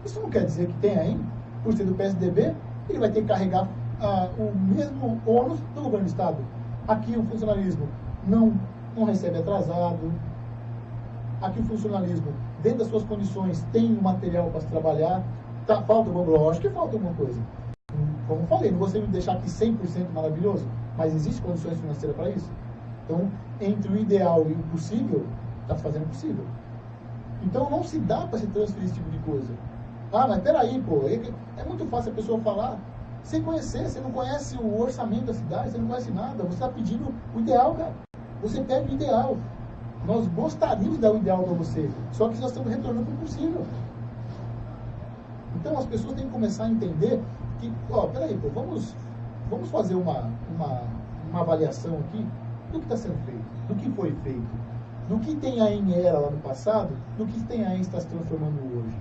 Isso não quer dizer que Itanhaém, por ser do PSDB, ele vai ter que carregar o mesmo ônus do governo do Estado. Aqui o funcionalismo não recebe atrasado. Aqui o funcionalismo, dentro das suas condições, tem um material para se trabalhar. Falta alguma coisa? Lógico que falta alguma coisa. Como eu falei, não gostaria de deixar aqui 100% maravilhoso, mas existem condições financeiras para isso. Então, entre o ideal e o possível, está se fazendo possível. Então, não se dá para se transferir esse tipo de coisa. Ah, mas peraí, pô, é muito fácil a pessoa falar sem conhecer, você não conhece o orçamento da cidade, você não conhece nada, você está pedindo o ideal, cara. Você pede o ideal. Nós gostaríamos de dar o ideal para você, só que nós estamos retornando para o possível. Então as pessoas têm que começar a entender que, peraí, pô, vamos fazer uma avaliação aqui do que está sendo feito, do que foi feito, do que Itanhaém era lá no passado, do que Itanhaém está se transformando hoje.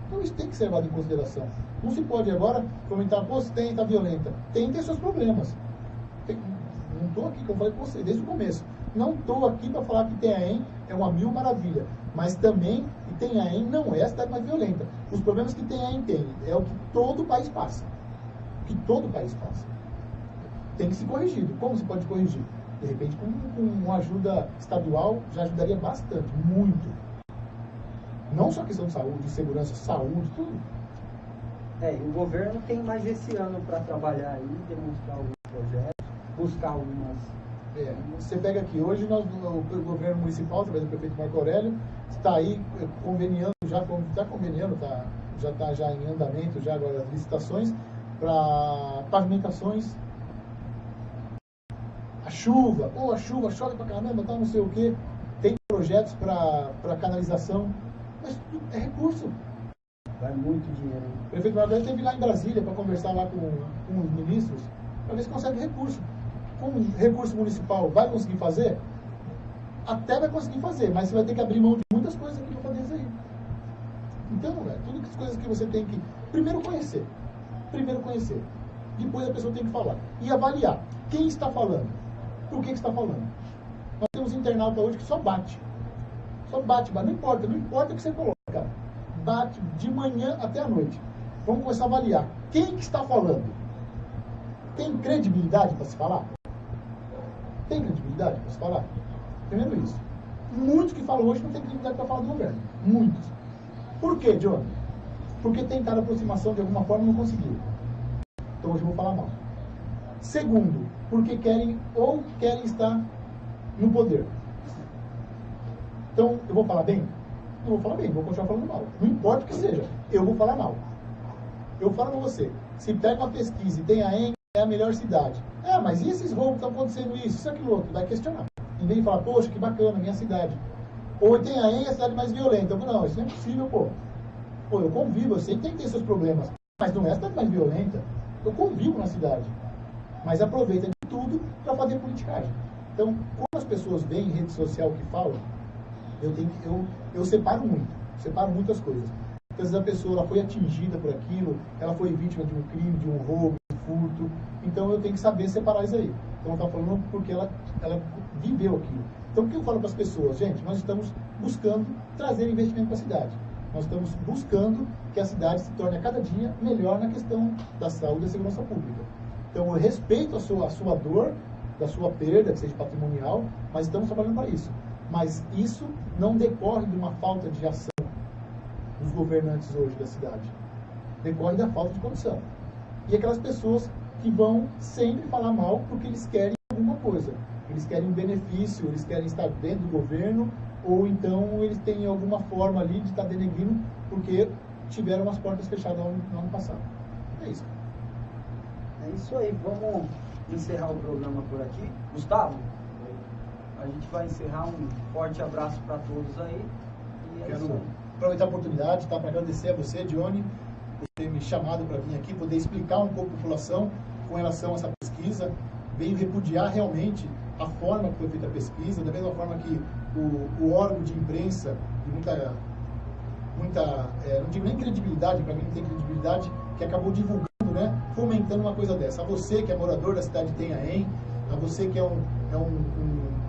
Então isso tem que ser levado em consideração. Não se pode agora comentar, pô, Itanhaém está violenta. Tem seus problemas. Não estou aqui, como eu falei com você, desde o começo. Não estou aqui para falar que Itanhaém é uma mil maravilha. Mas também Itanhaém não é a cidade mais violenta. Os problemas que Itanhaém tem é o que todo o país passa. O que todo o país passa. Tem que ser corrigido. Como se pode corrigir? De repente, com uma ajuda estadual, já ajudaria bastante, muito. Não só questão de saúde, segurança, saúde, tudo. O governo tem mais esse ano para trabalhar aí, demonstrar alguns projetos, buscar algumas... Você pega aqui, hoje o governo municipal, através do prefeito Marco Aurélio, está aí conveniando, já está em andamento, já agora as licitações para pavimentações. A chuva chove pra caramba, tá, não sei o quê. Tem projetos para canalização, mas é recurso. Vai muito dinheiro. O prefeito Marco Aurélio teve lá em Brasília para conversar lá com os ministros, para ver se consegue recurso. Com recurso municipal, vai conseguir fazer? Até vai conseguir fazer, mas você vai ter que abrir mão de muitas coisas aqui para fazer isso aí. Então, tudo as coisas que você tem que primeiro conhecer. Depois a pessoa tem que falar. E avaliar quem está falando. Por que está falando? Nós temos internauta hoje que só bate. Não importa o que você coloca, cara. Bate de manhã até a noite. Vamos começar a avaliar. Quem que está falando? Tem credibilidade para se falar? Tem credibilidade para se falar? Primeiro isso. Muitos que falam hoje não têm credibilidade para falar do governo. Muitos. Por quê, John? Porque tentaram aproximação de alguma forma e não conseguiram. Então hoje eu vou falar mal. Segundo, porque querem estar no poder. Então, eu vou falar bem? Eu vou falar bem, vou continuar falando mal. Não importa o que seja, eu vou falar mal. Eu falo pra você, se pega uma pesquisa e tem a ENG, é a melhor cidade. Mas e esses roubos que estão acontecendo isso, aquilo outro? Vai questionar. Em vez de falar, poxa, que bacana, minha cidade. Ou tem a ENG, a cidade mais violenta. Eu falo, não, isso não é possível, pô. Pô, eu convivo, eu sei que tem que ter seus problemas. Mas não é a cidade mais violenta. Eu convivo na cidade. Mas aproveita de tudo para fazer politicagem. Então, quando as pessoas veem em rede social que falam, eu separo muito as coisas. Às vezes a pessoa ela foi atingida por aquilo, ela foi vítima de um crime, de um roubo, de um furto. Então eu tenho que saber separar isso aí. Então ela está falando porque ela viveu aquilo. Então o que eu falo para as pessoas? Gente, nós estamos buscando trazer investimento para a cidade. Nós estamos buscando que a cidade se torne a cada dia melhor na questão da saúde e da segurança pública. Então eu respeito a sua dor, da sua perda, que seja patrimonial, mas estamos trabalhando para isso. Mas isso não decorre de uma falta de ação dos governantes hoje da cidade. Decorre da falta de condição. E aquelas pessoas que vão sempre falar mal porque eles querem alguma coisa. Eles querem um benefício, eles querem estar dentro do governo, ou então eles têm alguma forma ali de estar denegrindo porque tiveram as portas fechadas no ano passado. É isso. É isso aí. Vamos encerrar o programa por aqui. Gustavo, a gente vai encerrar. Um forte abraço para todos aí. E é isso aí. Aproveitar a oportunidade, tá, para agradecer a você, Johnny, por ter me chamado para vir aqui, poder explicar um pouco a população com relação a essa pesquisa. Veio repudiar realmente a forma que foi feita a pesquisa, da mesma forma que o órgão de imprensa, de muita não digo nem credibilidade, para mim não tem credibilidade, que acabou divulgando, né, fomentando uma coisa dessa. A você que é morador da cidade de Itanhaém, a você que é um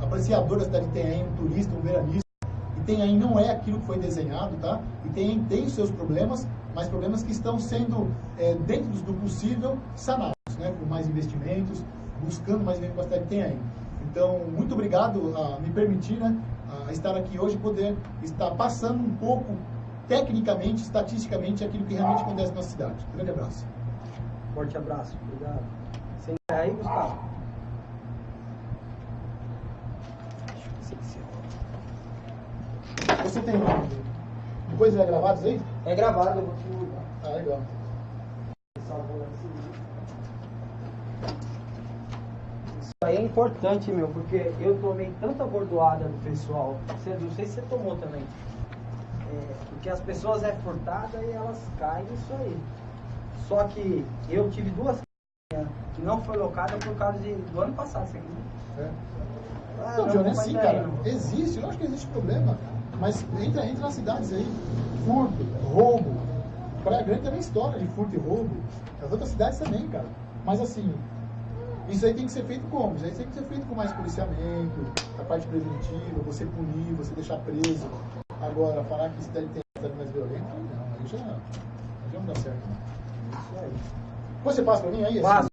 apreciador da cidade de Itanhaém, um turista, um veranista, Itanhaém não é aquilo que foi desenhado, tá? Itanhaém tem os seus problemas, mas problemas que estão sendo, dentro do possível, sanados, né? Com mais investimentos, buscando mais investimento para a cidade de Itanhaém. Então, muito obrigado a me permitir, né, a estar aqui hoje, poder estar passando um pouco, tecnicamente, estatisticamente, aquilo que realmente acontece na cidade. Grande abraço. Forte abraço. Obrigado. Você encerra aí, Gustavo? Você tem coisa gravadas aí? É gravado, eu vou te mudar. Ah, legal. Salvou lá em cima. Isso aí é importante, meu, porque eu tomei tanta bordoada do pessoal. Não sei se você tomou também. Porque as pessoas é furtada e elas caem nisso aí. Só que eu tive duas que não foi locada por causa do ano passado, você acredita? Não, Johnny, é assim, cara. Existe, lógico que existe problema. Mas entra nas cidades aí, furto, roubo. Praia Grande também história de furto e roubo. As outras cidades também, cara. Mas assim, isso aí tem que ser feito como? Isso aí tem que ser feito com mais policiamento, a parte preventiva, você punir, você deixar preso. Agora, falar que cidade tem cidade mais violenta, não, aí já não dá certo. Né? Isso aí. Você passa pra mim aí? Passo.